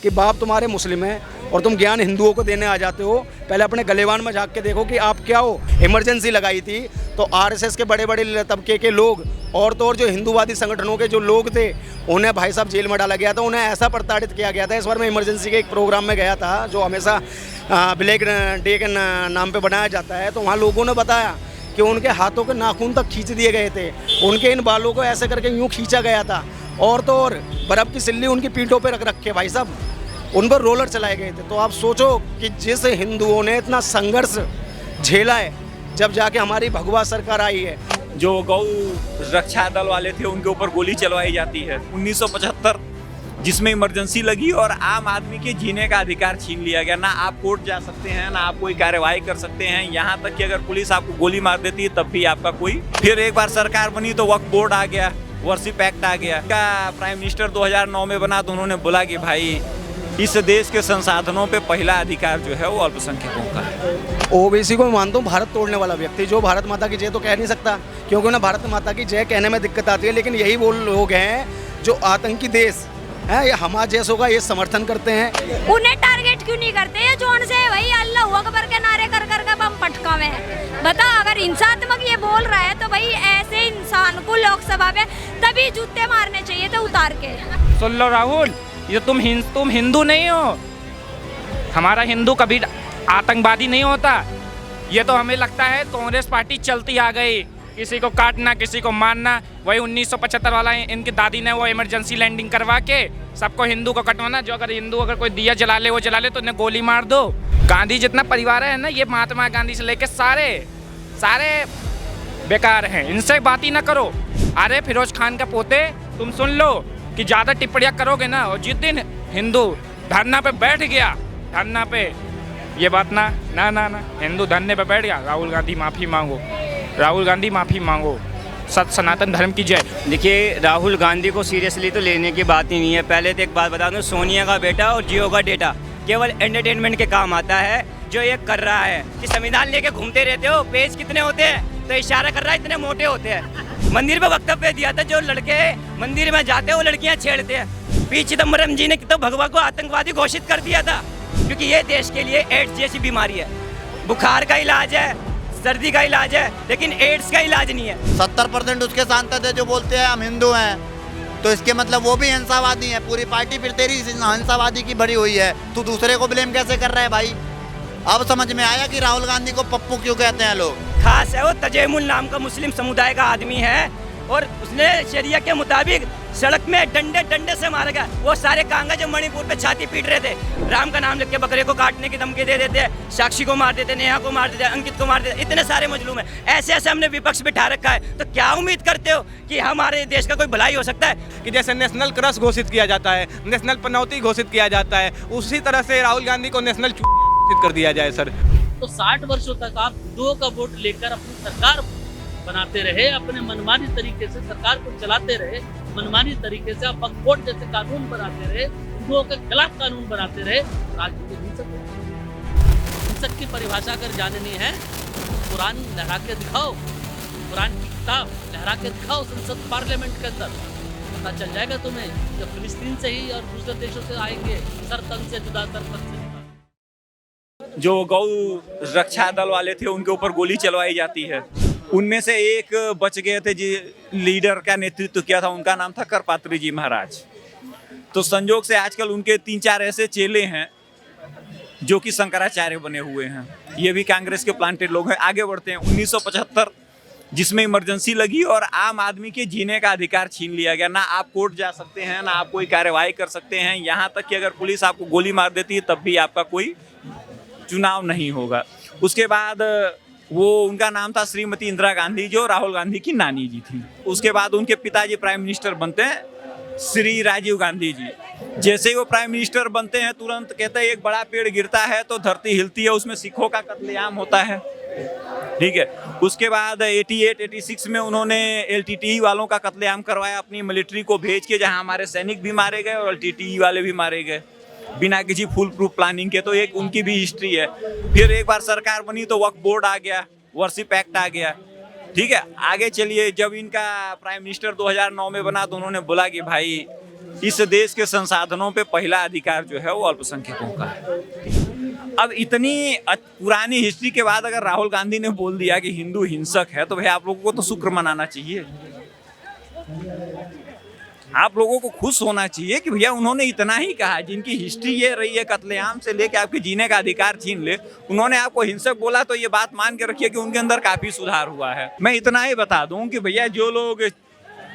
कि बाप तुम्हारे मुस्लिम है और तुम ज्ञान हिंदुओं को देने आ जाते हो। पहले अपने गलेवान में झाँक के देखो कि आप क्या हो। इमरजेंसी लगाई थी तो आरएसएस के बड़े बड़े तबके के लोग और तो और जो हिंदूवादी संगठनों के जो लोग थे उन्हें भाई साहब जेल में डाला गया था, उन्हें ऐसा प्रताड़ित किया गया था। इस बार मैं इमरजेंसी के एक प्रोग्राम में गया था जो हमेशा ब्लैक डे के नाम पे बनाया जाता है, तो वहाँ लोगों ने बताया कि उनके हाथों के नाखून तक खींच दिए गए थे, उनके इन बालों को ऐसे करके यूँ खींचा गया था और तो और बर्फ़ की सिल्ली उनकी पीठों पे रख रखे भाई साहब, उन पर रोलर चलाए गए थे। तो आप सोचो कि जिस हिंदुओं ने इतना संघर्ष झेला है जब जाके हमारी भगवा सरकार आई है। जो गौ रक्षा दल वाले थे उनके ऊपर गोली चलवाई जाती है। 1975 जिसमें इमरजेंसी लगी और आम आदमी के जीने का अधिकार छीन लिया गया। ना आप कोर्ट जा सकते हैं, ना आप कोई कार्यवाही कर सकते हैं, यहाँ तक कि अगर पुलिस आपको गोली मार देती है तब भी आपका कोई। फिर एक बार सरकार बनी तो वक्फ बोर्ड आ गया, वर्शिप एक्ट आ गया। का प्राइम मिनिस्टर 2009 में बना तो उन्होंने बोला कि भाई इस देश के संसाधनों पे पहला अधिकार जो है वो अल्पसंख्यकों का है। ओबीसी को मैं मानता हूँ भारत तोड़ने वाला व्यक्ति, जो भारत माता की जय तो कह नहीं सकता क्योंकि उन्हें भारत माता की जय कहने में दिक्कत आती है, लेकिन यही वो लोग हैं जो आतंकी देश है या हमारे जैसों का ये समर्थन करते हैं। उन्हें टारगेट क्यों नहीं करते हैं? जो उनसे वही अल्लाह अकबर के नारे कर कर के बम पटकावे हैं। बता, अगर हिंसात्मक ये बोल रहा है तो भाई ऐसे इंसान को लोकसभा में तभी जूते मारने चाहिए थे उतार के। सुन लो राहुल, ये तुम हिंदू नहीं हो। हमारा हिंदू कभी आतंकवादी नहीं होता। ये तो हमें लगता है कांग्रेस पार्टी चलती आ गई, किसी को काटना किसी को मारना। वही 1975 वाला इनकी दादी ने वो इमरजेंसी लैंडिंग करवा के सबको हिंदू को कटवाना। जो अगर हिंदू अगर कोई दिया जला ले वो जला ले तो उन्हें गोली मार दो। गांधी जितना परिवार है ना, ये महात्मा गांधी से लेके सारे बेकार हैं, इनसे बात ही ना करो। अरे फिरोज खान का पोते, तुम सुन लो कि ज़्यादा टिप्पणियाँ करोगे ना, और जिस दिन हिंदू धरना पे बैठ गया, धरना पे ये बात ना हिंदू धरने पे बैठ गया, राहुल गांधी माफ़ी मांगो, राहुल गांधी माफ़ी मांगो, सत सनातन धर्म की जय। देखिए, राहुल गांधी को सीरियसली तो लेने की बात ही नहीं है। पहले तो एक बात बता दूं, सोनिया का बेटा और जियो का डेटा केवल एंटरटेनमेंट के काम आता है। जो ये कर रहा है कि संविधान लेके घूमते रहते हो, पेज कितने होते हैं तो इशारा कर रहा है इतने मोटे होते हैं। मंदिर में वक्तव्य दिया था, जो लड़के मंदिर में जाते हैं वो लड़कियां छेड़ते हैं। पी चिदम्बरम जी ने तो भगवा को आतंकवादी घोषित कर दिया था, क्योंकि ये देश के लिए एड्स जैसी बीमारी है। बुखार का इलाज है, सर्दी का इलाज है, लेकिन एड्स का इलाज नहीं है। 70% उसके सांसद है जो बोलते हैं हम हिंदू हैं, तो इसके मतलब वो भी हिंसावादी है। पूरी पार्टी फिर तेरी हिंसावादी की भरी हुई है। तू दूसरे को ब्लेम कैसे कर रहा है भाई? अब समझ में आया कि राहुल गांधी को पप्पू क्यों कहते हैं लोग। खास है वो तजेमुल नाम का मुस्लिम समुदाय का आदमी है और उसने शरिया के मुताबिक सड़क में डंडे से मारा गया। वो सारे कांगा जो मणिपुर पे छाती पीट रहे थे, राम का नाम लिख के बकरे को काटने की धमकी दे देते, साक्षी को मार देते, नेहा को मार देते, अंकित को मार देते। इतने सारे मजलूम है, ऐसे हमने विपक्ष बिठा रखा है। तो क्या उम्मीद करते हो कि हमारे देश का कोई भलाई हो सकता है? कि जैसे नेशनल क्रश घोषित किया जाता है, नेशनल पनौती घोषित किया जाता है, उसी तरह से राहुल गांधी को नेशनल घोषित कर दिया जाए। सर, तो 60 वर्षों तक आप हिंदुओं का वोट लेकर अपनी सरकार बनाते रहे, अपने मनमानी तरीके से सरकार को चलाते रहे, मनमानी तरीके से आप वक्फ बोर्ड जैसे कानून बनाते रहे, हिंदुओं के खिलाफ कानून बनाते रहे। राजनीति हिंसक की परिभाषा अगर जाननी है, कुरान लहरा के दिखाओ, कुरान की किताब लहरा के दिखाओ संसद पार्लियामेंट के अंदर, पता चल जाएगा तुम्हें। जब फिलिस्तीन से ही और दूसरे देशों से आएंगे, सर तन से जुदा, सर तन से जुदा। जो गौ रक्षा दल वाले थे उनके ऊपर गोली चलवाई जाती है। उनमें से एक बच गए थे, जी लीडर का नेतृत्व किया था, उनका नाम था करपात्री जी महाराज। तो संजोग से आजकल उनके 3-4 ऐसे चेले हैं जो कि शंकराचार्य बने हुए हैं। ये भी कांग्रेस के प्लांटेड लोग हैं। आगे बढ़ते हैं। 1975 जिसमें इमरजेंसी लगी और आम आदमी के जीने का अधिकार छीन लिया गया। ना आप कोर्ट जा सकते हैं, ना आप कोई कार्यवाही कर सकते हैं, यहाँ तक कि अगर पुलिस आपको गोली मार देती है तब भी आपका कोई चुनाव नहीं होगा। उसके बाद वो उनका नाम था श्रीमती इंदिरा गांधी, जो राहुल गांधी की नानी जी थी। उसके बाद उनके पिताजी प्राइम मिनिस्टर बनते हैं श्री राजीव गांधी जी। जैसे ही वो प्राइम मिनिस्टर बनते हैं तुरंत कहते हैं एक बड़ा पेड़ गिरता है तो धरती हिलती है, उसमें सिखों का कत्लेआम होता है। ठीक है। उसके बाद 88-86 में उन्होंने LTTE वालों का कत्लेआम करवाया, अपनी मिलिट्री को भेज के, जहां हमारे सैनिक भी मारे गए और LTTE वाले भी मारे गए बिना किसी फुल प्रूफ प्लानिंग के। तो एक उनकी भी हिस्ट्री है। फिर एक बार सरकार बनी तो वक्फ बोर्ड आ गया, वर्शिप एक्ट आ गया। ठीक है। आगे चलिए, जब इनका प्राइम मिनिस्टर 2009 में बना तो उन्होंने बोला कि भाई इस देश के संसाधनों पे पहला अधिकार जो है वो अल्पसंख्यकों का है। अब इतनी पुरानी हिस्ट्री के बाद अगर राहुल गांधी ने बोल दिया कि हिंदू हिंसक है, तो भाई आप लोगों को तो शुक्र मनाना चाहिए। आप लोगों को खुश होना चाहिए कि भैया उन्होंने इतना ही कहा। जिनकी हिस्ट्री ये रही है कत्लेआम से लेके आपके जीने का अधिकार छीन ले, उन्होंने आपको हिंसक बोला, तो ये बात मान के रखिए कि उनके अंदर काफी सुधार हुआ है। मैं इतना ही बता दूं कि भैया जो लोग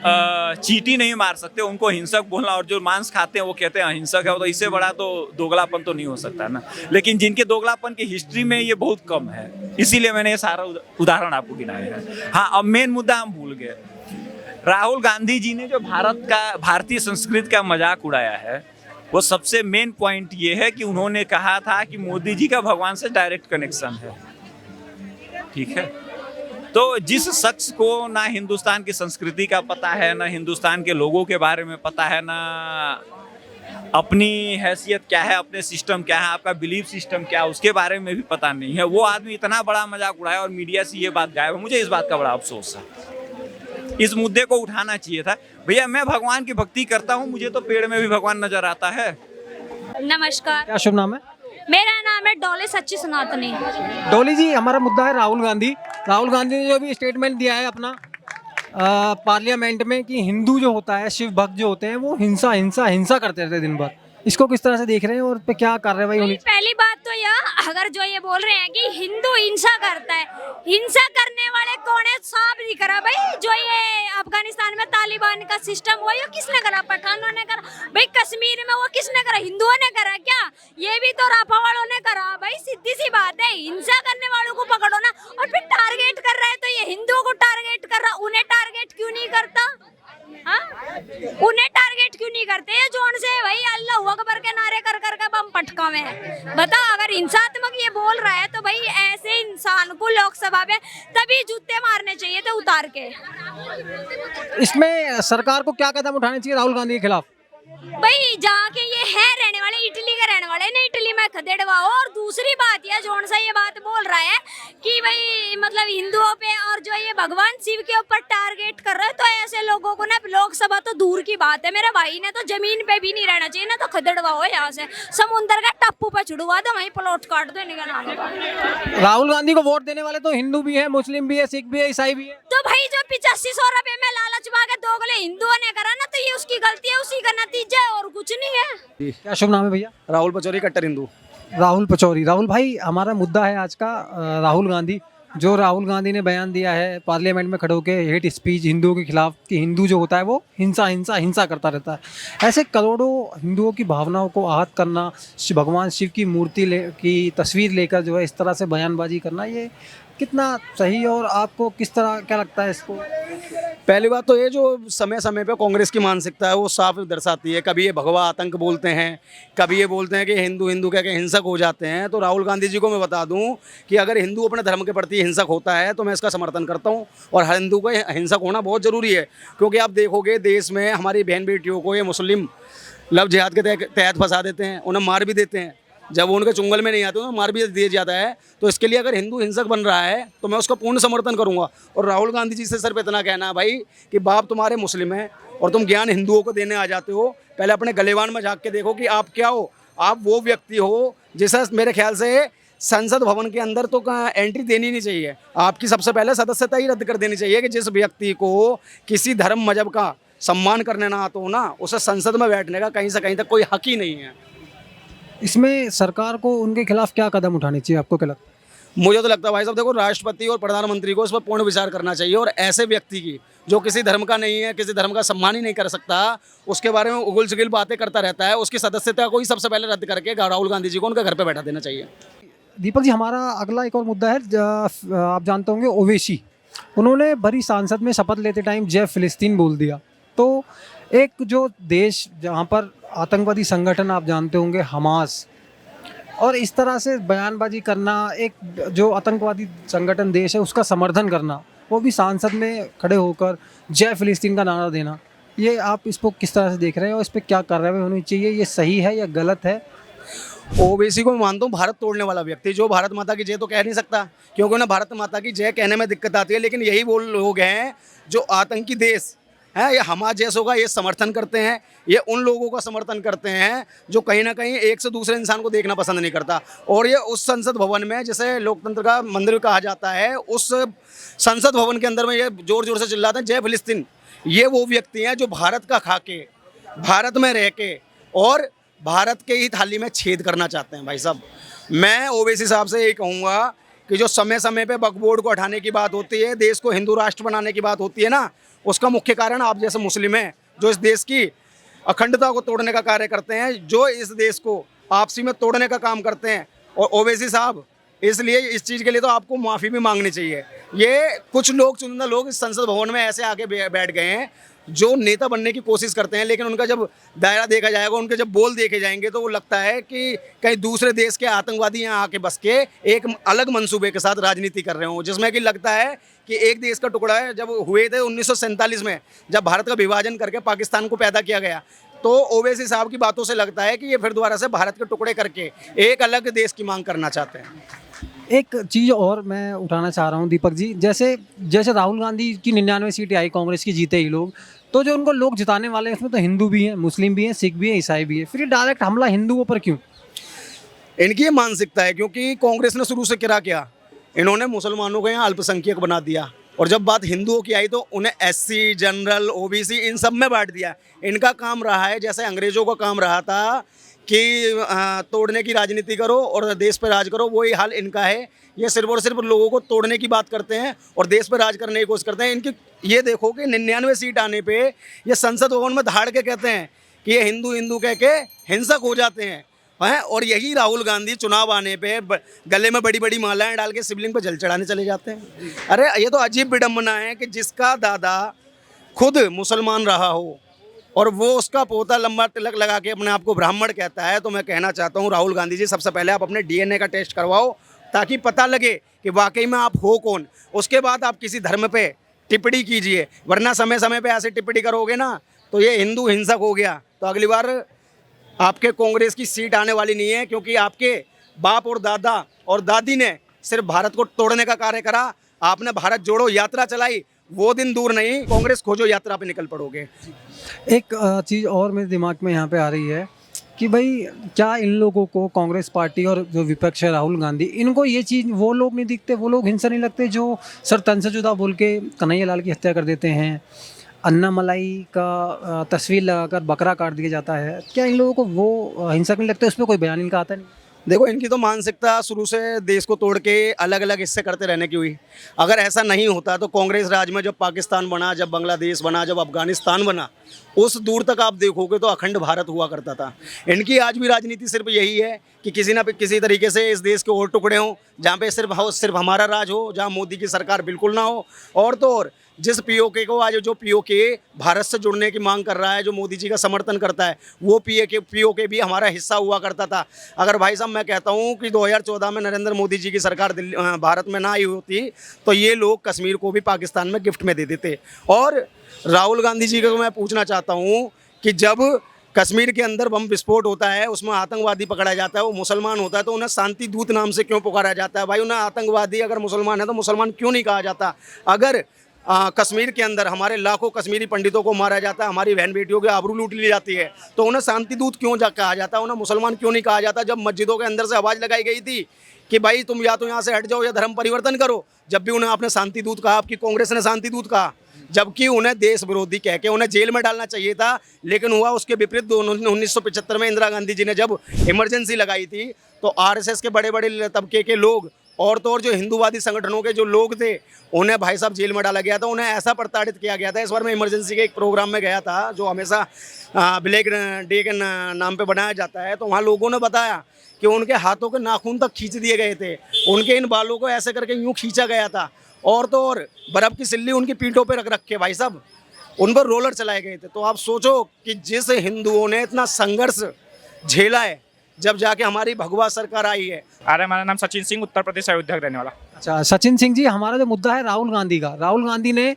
चींटी नहीं मार सकते उनको हिंसक बोलना, और जो मांस खाते हैं वो कहते हैं अहिंसक है, तो इससे बड़ा तो दोगलापन तो नहीं हो सकता ना। लेकिन जिनके दोगलापन की हिस्ट्री में ये बहुत कम है, इसीलिए मैंने ये सारा उदाहरण आपको गिनाया है। हाँ, अब मेन मुद्दा हम भूल गए। राहुल गांधी जी ने जो भारतीय संस्कृति का मजाक उड़ाया है, वो सबसे मेन पॉइंट ये है कि उन्होंने कहा था कि मोदी जी का भगवान से डायरेक्ट कनेक्शन है। ठीक है, तो जिस शख्स को ना हिंदुस्तान की संस्कृति का पता है, ना हिंदुस्तान के लोगों के बारे में पता है, ना अपनी हैसियत क्या है, अपने सिस्टम क्या है, आपका बिलीफ सिस्टम क्या है, उसके बारे में भी पता नहीं है, वो आदमी इतना बड़ा मजाक उड़ाया और मीडिया से ये बात गायब है। मुझे इस बात का बड़ा अफसोस है। इस मुद्दे को उठाना चाहिए था। भैया मैं भगवान की भक्ति करता हूँ, मुझे तो पेड़ में भी भगवान नजर आता है। नमस्कार, क्या शुभ नाम है? मेरा नाम है डॉली सच्ची सनातनी। डोली जी, हमारा मुद्दा है राहुल गांधी। राहुल गांधी ने जो भी स्टेटमेंट दिया है अपना पार्लियामेंट में कि हिंदू जो होता है, शिव भक्त जो होते हैं, वो हिंसा हिंसा हिंसा करते रहते हैं दिन भर। इसको किस तरह से देख रहे हैं और पे क्या कार्रवाई होनी? पहली बात तो यह, अगर जो ये बोल रहे हैं कि हिंदू हिंसा करता है, हिंसा करने वाले कौन है? साफ नहीं करा भाई। जो ये अफगानिस्तान में तालिबान का सिस्टम हुआ, ये किसने करा? पठानों ने करा भाई। कश्मीर में वो किसने करा? हिंदुओं ने करा क्या? ये भी तो राफा वालों ने करा भाई। सीधी सी बात है, हिंसा करने वालों को पकड़ो ना। और फिर टारगेट कर रहा है तो ये हिंदुओं को टारगेट कर रहा, उन्हें टारगेट क्यों नहीं करता? हाँ, उन्हें टारगेट क्यों नहीं करते? ये जोन से भाई अल्लाह अकबर के नारे कर कर के बम पटका में। बता, अगर हिंसात्मक ये बोल रहा है तो भाई ऐसे इंसान को लोकसभा में तभी जूते मारने चाहिए थे उतार के। इसमें सरकार को क्या कदम उठाने चाहिए राहुल गांधी के खिलाफ? भाई जहाँ के ये है रहने वाले, इटली के रहने वाले ने इटली में खदेड़वा। और दूसरी बात यह, जोन सा ये बात बोल रहा है कि भाई मतलब हिंदुओं पे और जो ये भगवान शिव के ऊपर टारगेट कर रहे हैं, तो ऐसे लोगों को ना लोकसभा तो दूर की बात है, मेरे भाई ने तो जमीन पे भी नहीं रहना चाहिए ना। तो खदेड़वा हो यहाँ से, समुद्र का टप्पू पे छुड़वा दो, वहीं प्लॉट काट दो, इनका नाम है। राहुल गांधी को वोट देने वाले तो हिंदू भी है, मुस्लिम भी है, सिख भी है, ईसाई भी है। तो भाई जो 8500 रुपए में लालच मांगे दोगले हिंदुओं ने करा ना, तो ये उसकी गलती है, उसी का नतीजा है, और कुछ नहीं है। क्या शुभ नाम है भैया? राहुल पचौरी, कट्टर हिंदू। राहुल पचौरी। राहुल भाई, हमारा मुद्दा है आज का राहुल गांधी। जो राहुल गांधी ने बयान दिया है पार्लियामेंट में खड़े होकर, हेट स्पीच हिंदुओं के खिलाफ, कि हिंदू जो होता है वो हिंसा हिंसा हिंसा करता रहता है। ऐसे करोड़ों हिंदुओं की भावनाओं को आहत करना, भगवान शिव की मूर्ति की तस्वीर लेकर जो है इस तरह से बयानबाजी करना, ये कितना सही है और आपको किस तरह क्या लगता है इसको? पहली बात तो ये, जो समय समय पे कांग्रेस की मानसिकता है वो साफ दर्शाती है। कभी ये भगवा आतंक बोलते हैं, कभी ये बोलते हैं कि हिंदू हिंदू कह के हिंसक हो जाते हैं। तो राहुल गांधी जी को मैं बता दूं कि अगर हिंदू अपने धर्म के प्रति हिंसक होता है तो मैं इसका समर्थन करता हूं, और हर हिंदू को हिंसक होना बहुत ज़रूरी है। क्योंकि आप देखोगे देश में हमारी बहन बेटियों को ये मुस्लिम लव जिहाद के तहत फंसा देते हैं, उन्हें मार भी देते हैं। जब वो उनके चुंगल में नहीं आते तो मार भी दिया जाता है। तो इसके लिए अगर हिंदू हिंसक बन रहा है तो मैं उसका पूर्ण समर्थन करूंगा। और राहुल गांधी जी से सिर्फ इतना कहना है भाई कि बाप तुम्हारे मुस्लिम हैं और तुम ज्ञान हिंदुओं को देने आ जाते हो, पहले अपने गलेवान में झाँक के देखो कि आप क्या हो। आप वो व्यक्ति हो जिसे मेरे ख्याल से संसद भवन के अंदर तो एंट्री देनी नहीं चाहिए। आपकी सबसे पहले सदस्यता ही रद्द कर देनी चाहिए कि जिस व्यक्ति को किसी धर्म मजहब का सम्मान करने ना आता हो ना, उसे संसद में बैठने का कहीं से कहीं तक कोई हक ही नहीं है। इसमें सरकार को उनके खिलाफ क्या कदम उठाने चाहिए, आपको क्या लगता है? मुझे तो लगता है भाई साहब, देखो राष्ट्रपति और प्रधानमंत्री को इस पर पूर्ण विचार करना चाहिए। और ऐसे व्यक्ति की जो किसी धर्म का नहीं है, किसी धर्म का सम्मान ही नहीं कर सकता, उसके बारे में उगल चुगल बातें करता रहता है, उसकी सदस्यता को ही सबसे पहले रद्द करके राहुल गांधी जी को उनके घर पर बैठा देना चाहिए। दीपक जी, हमारा अगला एक और मुद्दा है। आप जानते होंगे ओवैसी, उन्होंने बड़ी सांसद में शपथ लेते टाइम जय फिलिस्तीन बोल दिया। तो एक जो देश जहाँ पर आतंकवादी संगठन आप जानते होंगे हमास, और इस तरह से बयानबाजी करना, एक जो आतंकवादी संगठन देश है उसका समर्थन करना, वो भी सांसद में खड़े होकर जय फिलिस्तीन का नारा देना, ये आप इसको किस तरह से देख रहे हैं और इस पर क्या कार्रवाई होनी चाहिए? ये सही है या गलत है? ओबीसी को मैं मानता हूँ भारत तोड़ने वाला व्यक्ति। जो भारत माता की जय तो कह नहीं सकता, क्योंकि उन्हें भारत माता की जय कहने में दिक्कत आती है। लेकिन यही वो लोग हैं जो आतंकी देश है, ये हमारे जैसों का ये समर्थन करते हैं, ये उन लोगों का समर्थन करते हैं जो कहीं ना कहीं एक से दूसरे इंसान को देखना पसंद नहीं करता। और ये उस संसद भवन में, जिसे लोकतंत्र का मंदिर कहा जाता है, उस संसद भवन के अंदर में ये जोर जोर से चिल्लाते हैं जय फिलिस्तीन। ये वो व्यक्ति हैं जो भारत का खा के, भारत में रह के और भारत के ही थाली में छेद करना चाहते हैं। भाई साहब, मैं ओवैसी साहब से यही कहूँगा कि जो समय समय पे वक्फ बोर्ड को हटाने की बात होती है, देश को हिंदू राष्ट्र बनाने की बात होती है ना, उसका मुख्य कारण आप जैसे मुस्लिम हैं जो इस देश की अखंडता को तोड़ने का कार्य करते हैं, जो इस देश को आपसी में तोड़ने का काम करते हैं। और ओवैसी साहब, इसलिए इस चीज़ के लिए तो आपको माफ़ी भी मांगनी चाहिए। ये कुछ लोग, चुनिंदा लोग इस संसद भवन में ऐसे आके बैठ गए हैं जो नेता बनने की कोशिश करते हैं, लेकिन उनका जब दायरा देखा जाएगा, उनके जब बोल देखे जाएंगे, तो वो लगता है कि कहीं दूसरे देश के आतंकवादी यहाँ आके बस के एक अलग मंसूबे के साथ राजनीति कर रहे हों, जिसमें कि लगता है कि एक देश का टुकड़ा है। जब हुए थे 1947 में, जब भारत का विभाजन करके पाकिस्तान को पैदा किया गया, तो ओवैसी साहब की बातों से लगता है कि ये फिर दोबारा से भारत के टुकड़े करके एक अलग देश की मांग करना चाहते हैं। एक चीज़ और मैं उठाना चाह रहा हूँ दीपक जी, जैसे जैसे राहुल गांधी की 99 सीटें आई कांग्रेस की, जीते ही लोग, तो जो उनको लोग जिताने वाले हैं उसमें तो हिंदू भी हैं, मुस्लिम भी हैं, सिख भी हैं, ईसाई भी हैं, फिर ये डायरेक्ट हमला हिंदुओं पर क्यों? इनकी ये मानसिकता है, क्योंकि कांग्रेस ने शुरू से क्या किया, इन्होंने मुसलमानों को यहाँ अल्पसंख्यक बना दिया, और जब बात हिंदुओं की आई तो उन्हें एससी, जनरल, ओबीसी इन सब में बांट दिया। इनका काम रहा है, जैसे अंग्रेज़ों का काम रहा था कि तोड़ने की राजनीति करो और देश पर राज करो, वही हाल इनका है। ये सिर्फ और सिर्फ लोगों को तोड़ने की बात करते हैं और देश पर राज करने की कोशिश करते हैं। इनकी ये देखो कि 99 सीट आने पे ये संसद भवन में धाड़ के कहते हैं कि ये हिंदू हिंदू कह के हिंसक हो जाते हैं, और यही राहुल गांधी चुनाव आने पे गले में बड़ी बड़ी मालाएं डाल के शिवलिंग पर जल चढ़ाने चले जाते हैं। अरे ये तो अजीब विडम्बना है कि जिसका दादा खुद मुसलमान रहा हो और वो उसका पोता लंबा तिलक लगा के अपने आप को ब्राह्मण कहता है। तो मैं कहना चाहता हूँ राहुल गांधी जी, सबसे पहले आप अपने DNA का टेस्ट करवाओ, ताकि पता लगे कि वाकई में आप हो कौन। उसके बाद आप किसी धर्म पे टिप्पणी कीजिए, वरना समय समय पे ऐसे टिप्पणी करोगे ना तो ये हिंदू हिंसक हो गया, तो अगली बार आपके कांग्रेस की सीट आने वाली नहीं है, क्योंकि आपके बाप और दादा और दादी ने सिर्फ भारत को तोड़ने का कार्य करा। आपने भारत जोड़ो यात्रा चलाई, वो दिन दूर नहीं, कांग्रेस खोजो यात्रा पे निकल पड़ोगे। एक चीज़ और मेरे दिमाग में यहाँ पे आ रही है कि भाई क्या इन लोगों को, कांग्रेस पार्टी और जो विपक्ष है राहुल गांधी, इनको ये चीज़, वो लोग नहीं दिखते, वो लोग हिंसा नहीं लगते जो सर तन से जुदा बोल के कन्हैया लाल की हत्या कर देते हैं, अन्ना मलाई का तस्वीर लगाकर बकरा काट दिया जाता है, क्या इन लोगों को वो हिंसक नहीं लगते? उस पर कोई बयान इनका आता नहीं? देखो, इनकी तो मानसिकता शुरू से देश को तोड़ के अलग अलग हिस्से करते रहने की हुई। अगर ऐसा नहीं होता तो कांग्रेस राज में जब पाकिस्तान बना, जब बांग्लादेश बना, जब अफगानिस्तान बना, उस दूर तक आप देखोगे तो अखंड भारत हुआ करता था। इनकी आज भी राजनीति सिर्फ यही है कि किसी ना किसी तरीके से इस देश के और टुकड़े हों, जहाँ पे सिर्फ हमारा राज हो, जहाँ मोदी की सरकार बिल्कुल ना हो। और तो और जिस पीओके को आज, जो पीओके भारत से जुड़ने की मांग कर रहा है, जो मोदी जी का समर्थन करता है, वो पीओके भी हमारा हिस्सा हुआ करता था। अगर भाई साहब मैं कहता हूँ कि 2014 में नरेंद्र मोदी जी की सरकार भारत में ना आई होती तो ये लोग कश्मीर को भी पाकिस्तान में गिफ्ट में दे देते। और राहुल गांधी जी को मैं पूछना चाहता हूँ कि जब कश्मीर के अंदर बम विस्फोट होता है, उसमें आतंकवादी पकड़ा जाता है, वो मुसलमान होता है, तो उन्हें शांति दूत नाम से क्यों पुकारा जाता है? भाई उन्हें आतंकवादी अगर मुसलमान है तो मुसलमान क्यों नहीं कहा जाता? अगर कश्मीर के अंदर हमारे लाखों कश्मीरी पंडितों को मारा जाता है, हमारी बहन बेटियों की आबरू लूट ली जाती है, तो उन्हें शांति दूत क्यों कहा जाता है? उन्हें मुसलमान क्यों नहीं कहा जाता? जब मस्जिदों के अंदर से आवाज़ लगाई गई थी कि भाई तुम या तो यहाँ से हट जाओ या धर्म परिवर्तन करो, जब भी उन्हें आपने शांति दूत कहा, आपकी कांग्रेस ने शांति दूत कहा, जबकि उन्हें देश विरोधी कह के उन्हें जेल में डालना चाहिए था। लेकिन हुआ उसके विपरीत। 1975 में इंदिरा गांधी जी ने जब इमरजेंसी लगाई थी तो आरएसएस के बड़े बड़े तबके के लोग और तो और जो हिंदूवादी संगठनों के जो लोग थे, उन्हें भाई साहब जेल में डाला गया था, उन्हें ऐसा प्रताड़ित किया गया था। इस बार मैं इमरजेंसी के एक प्रोग्राम में गया था जो हमेशा ब्लैक डे के नाम पे बनाया जाता है, तो वहाँ लोगों ने बताया कि उनके हाथों के नाखून तक खींच दिए गए थे, उनके इन बालों को ऐसे करके यूँ खींचा गया था, और तो और बर्फ़ की सिल्ली उनकी पीठों पे रख के भाई साहब उन पर रोलर चलाए गए थे। तो आप सोचो कि जिस हिंदुओं ने इतना संघर्ष झेला है, जब जाके हमारी भगवा सरकार आई है। अरे मेरा नाम सचिन सिंह, उत्तर प्रदेश अयोध्या रहने वाला। अच्छा सचिन सिंह जी, हमारा जो मुद्दा है राहुल गांधी का, राहुल गांधी ने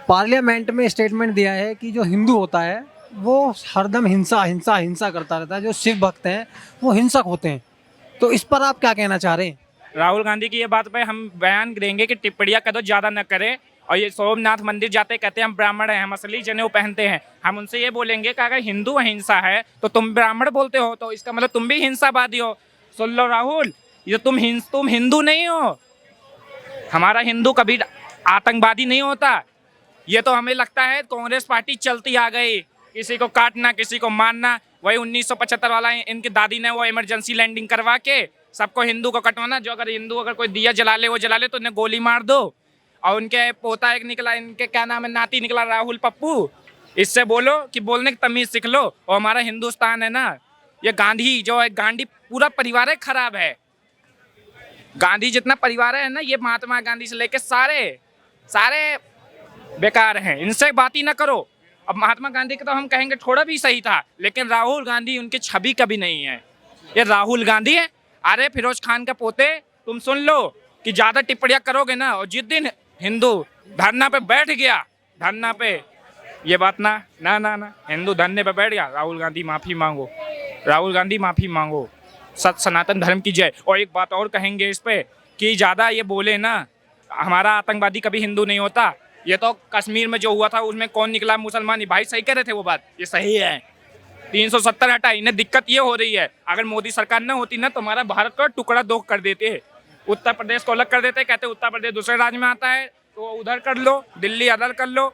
पार्लियामेंट में स्टेटमेंट दिया है कि जो हिंदू होता है वो हरदम हिंसा हिंसा हिंसा करता रहता है, जो शिव भक्त हैं वो हिंसक होते हैं, तो इस पर आप क्या कहना चाह रहे हैं? राहुल गांधी की ये बात पे हम बयान देंगे कि टिप्पणियाँ कदम ज़्यादा न करें, और ये सोमनाथ मंदिर जाते कहते हैं हम ब्राह्मण हैं, हम असली जनेऊ पहनते हैं। हम उनसे ये बोलेंगे कि अगर हिंदू अहिंसा है तो तुम ब्राह्मण बोलते हो, तो इसका मतलब तुम भी हिंसावादी हो। सुन लो राहुल, ये तुम हिंदू नहीं हो। हमारा हिंदू कभी आतंकवादी नहीं होता। ये तो हमें लगता है कांग्रेस पार्टी चलती आ गई, किसी को काटना, किसी को मारना। वही 1975 वाला इनकी दादी ने वो इमरजेंसी लैंडिंग करवा के सबको हिंदू को कटवाना। जो अगर हिंदू अगर कोई दिया जला ले, वो जला ले तो उन्हें गोली मार दो। और उनके पोता एक निकला, इनके क्या नाम है, नाती निकला राहुल पप्पू। इससे बोलो कि बोलने की तमीज सीख लो। और हमारा हिंदुस्तान है ना, ये गांधी जो है, गांधी पूरा परिवार है खराब है। गांधी जितना परिवार है ना, ये महात्मा गांधी से लेके सारे बेकार हैं। इनसे बात ही ना करो। अब महात्मा गांधी के तो हम कहेंगे थोड़ा भी सही था, लेकिन राहुल गांधी उनकी छवि कभी नहीं है। ये राहुल गांधी है। अरे फिरोज खान का पोते, तुम सुन लो कि ज्यादा टिप्पणियां करोगे ना, और जिस दिन हिंदू धरना पे बैठ गया, धरना पे, ये बात ना ना ना ना हिंदू धरने पे बैठ गया, राहुल गांधी माफी मांगो, राहुल गांधी माफी मांगो। सत सनातन धर्म की जय। और एक बात और कहेंगे इस पे कि ज्यादा ये बोले ना, हमारा आतंकवादी कभी हिंदू नहीं होता। ये तो कश्मीर में जो हुआ था उसमें कौन निकला, मुसलमान। भाई सही कह रहे थे वो बात, ये सही है। 370 हटा। इन्हें दिक्कत ये हो रही है, अगर मोदी सरकार न होती ना तो हमारा भारत को टुकड़ा दो कर देते। उत्तर प्रदेश को अलग कर देते, कहते उत्तर प्रदेश दूसरे राज्य में आता है तो उधर कर लो, दिल्ली अलग कर लो।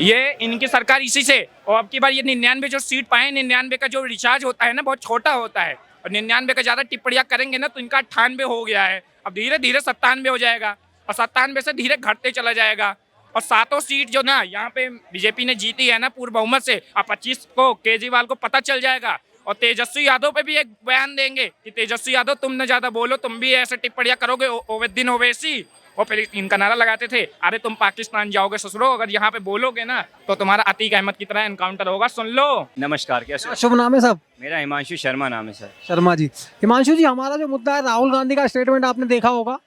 ये इनकी सरकार इसी से। और अब की बार ये 99 जो सीट पाए, 99 का जो रिचार्ज होता है ना बहुत छोटा होता है, और 99 का ज़्यादा टिप्पणियाँ करेंगे ना तो इनका 98 हो गया है। अब धीरे धीरे 97 हो जाएगा, और 97 से धीरे घटते चला जाएगा। और 7 सीट जो ना यहाँ पे बीजेपी ने जीती है ना पूर्ण बहुमत से, अब 25 को केजरीवाल को पता चल जाएगा। और तेजस्वी यादव पे भी एक बयान देंगे कि तेजस्वी यादव तुम न ज़्यादा बोलो, तुम भी ऐसे टिप्पणियाँ करोगे ओवैसी ओवैसी। और फिर इनका नारा लगाते थे, अरे तुम पाकिस्तान जाओगे ससुरो, अगर यहाँ पे बोलोगे ना तो तुम्हारा अतीक अहमद की तरह एनकाउंटर होगा। सुन लो। नमस्कार, कैसे? शुभ नाम है साहब? मेरा हिमांशु शर्मा नाम है सर। शर्मा जी। हिमांशु जी, हमारा जो मुद्दा है राहुल गांधी का स्टेटमेंट आपने देखा होगा,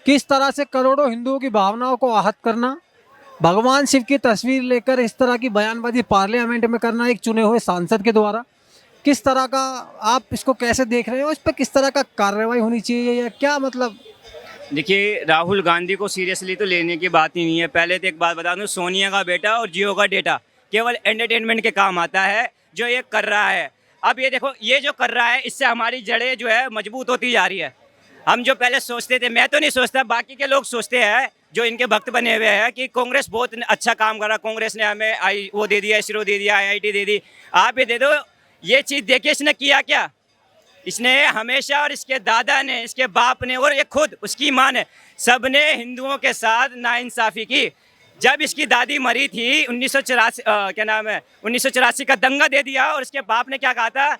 किस तरह से करोड़ों हिंदुओं की भावनाओं को आहत करना, भगवान शिव की तस्वीर लेकर इस तरह की बयानबाजी पार्लियामेंट में करना एक चुने हुए सांसद के द्वारा। किस तरह का आप इसको कैसे देख रहे हो? इस पर किस तरह का कार्रवाई होनी चाहिए या क्या मतलब? देखिए, राहुल गांधी को सीरियसली तो लेने की बात ही नहीं है। पहले तो एक बात बता दूं, सोनिया का बेटा और जियो का डेटा केवल एंटरटेनमेंट के काम आता है जो ये कर रहा है। अब ये देखो, ये जो कर रहा है इससे हमारी जड़ें जो है मजबूत होती जा रही है। हम जो पहले सोचते थे, मैं तो नहीं सोचता, बाकी के लोग सोचते हैं जो इनके भक्त बने हुए हैं कि कांग्रेस बहुत अच्छा काम कर रहा, कांग्रेस ने हमें वो दे दिया, इसरो दे दिया, IIT दे दी, आप ये दे दो। ये चीज़ देखिए इसने किया क्या। इसने हमेशा, और इसके दादा ने, इसके बाप ने, और ये खुद उसकी माँ ने, सब ने हिंदुओं के साथ नाइंसाफ़ी की। जब इसकी दादी मरी थी 1984 का दंगा दे दिया, और इसके बाप ने क्या कहा था,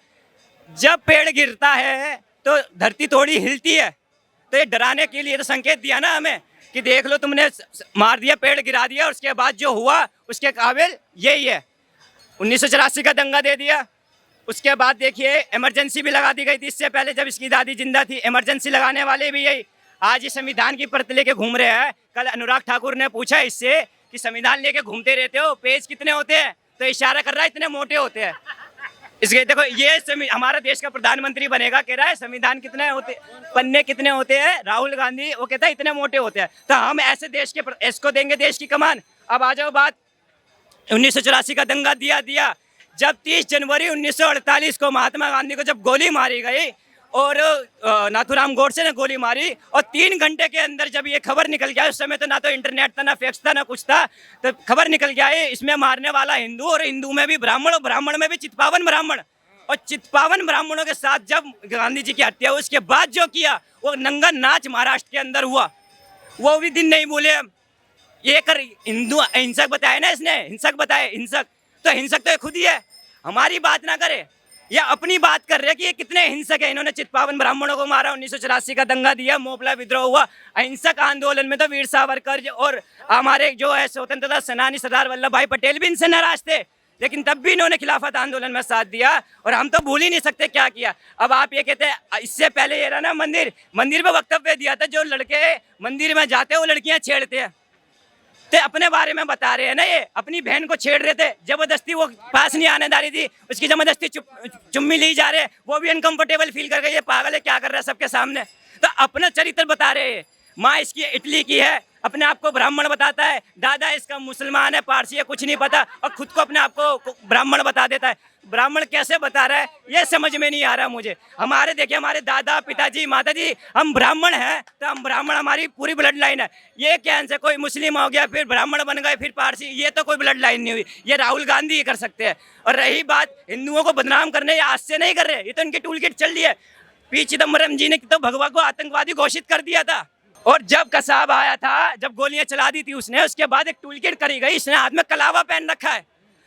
जब पेड़ गिरता है तो धरती थोड़ी हिलती है। तो ये डराने के लिए तो संकेत दिया ना हमें कि देख लो तुमने मार दिया, पेड़ गिरा दिया, और उसके बाद जो हुआ उसके काबिल यही है। 1984 का दंगा दे दिया, उसके बाद देखिए इमरजेंसी भी लगा दी गई थी। इससे पहले जब इसकी दादी जिंदा थी, इमरजेंसी लगाने वाले भी यही। आज ये संविधान की परत लेके घूम रहे हैं। कल अनुराग ठाकुर ने पूछा इससे कि संविधान लेके घूमते रहते हो, पेज कितने होते हैं, तो इशारा कर रहा है इतने मोटे होते हैं। इसके देखो, ये हमारा देश का प्रधानमंत्री बनेगा, कह रहा है संविधान कितने होते, पन्ने कितने होते हैं, राहुल गांधी वो कहता है इतने मोटे होते हैं। तो हम ऐसे देश के इसको देंगे देश की कमान। अब आ जाओ बात, 1984 का दंगा दिया। जब 30 जनवरी 1948 को महात्मा गांधी को जब गोली मारी गई और नाथूराम गोडसे ने गोली मारी, और 3 घंटे के अंदर जब ये खबर निकल गया, उस समय तो ना तो इंटरनेट था, ना फैक्स था, ना कुछ था, तो खबर निकल गया है इसमें मारने वाला हिंदू, और हिंदू में भी ब्राह्मण, और ब्राह्मण में भी चित्पावन ब्राह्मण। और चित्पावन ब्राह्मणों के साथ जब गांधी जी की हत्या हुई, उसके बाद जो किया वो नंगा नाच महाराष्ट्र के अंदर हुआ, वो भी दिन नहीं भूले हम। ये कर हिंदू हिंसक बताया ना इसने, हिंसक बताए, हिंसक तो हिंसक तो ये खुद ही है। हमारी बात ना करे, या अपनी बात कर रहे हैं कि ये कितने हिंसक है। इन्होंने चित्पावन ब्राह्मणों को मारा, 1984 का दंगा दिया, मोपला विद्रोह हुआ। अहिंसक आंदोलन में तो वीर सावरकर और हमारे जो है स्वतंत्रता सेनानी सरदार वल्लभ भाई पटेल भी इनसे नाराज थे, लेकिन तब भी इन्होंने खिलाफत आंदोलन में साथ दिया, और हम तो भूल ही नहीं सकते क्या किया। अब आप ये कहते हैं, इससे पहले ये रहा ना मंदिर में वक्तव्य दिया था, जो लड़के मंदिर में जाते हैं वो लड़कियां छेड़ते हैं। तो अपने बारे में बता रहे हैं ना, ये अपनी बहन को छेड़ रहे थे, जबरदस्ती वो पास नहीं आने दारी थी, उसकी जबरदस्ती चुम्मी ली जा रहे, वो भी अनकंफर्टेबल फील कर गई, ये पागल है क्या कर रहा है सबके सामने। तो अपना चरित्र बता रहे हैं। माँ इसकी इटली की है, अपने आप को ब्राह्मण बताता है, दादा इसका मुसलमान है, पारसी है, कुछ नहीं पता, और खुद को अपने आप को ब्राह्मण बता देता है। ब्राह्मण कैसे बता रहा है ये समझ में नहीं आ रहा मुझे। हमारे देखिए, हमारे दादा पिताजी माताजी हम ब्राह्मण हैं, तो हम ब्राह्मण, हमारी पूरी ब्लड लाइन है। ये क्या से कोई मुस्लिम हो गया फिर ब्राह्मण बन गए फिर पारसी, ये तो कोई ब्लड लाइन नहीं हुई। ये राहुल गांधी ही कर सकते हैं। और रही बात हिंदुओं को बदनाम करने, ये आज से नहीं कर रहे, ये तो इनकी टूल किट चल रही है। पी चिदम्बरम जी ने तो भगवा को आतंकवादी घोषित कर दिया था, और जब कसाब आया था, जब गोलियां चला दी थी उसने, उसके बाद एक टूल किट करी गई, इसने हाथ में कलावा पहन रखा है।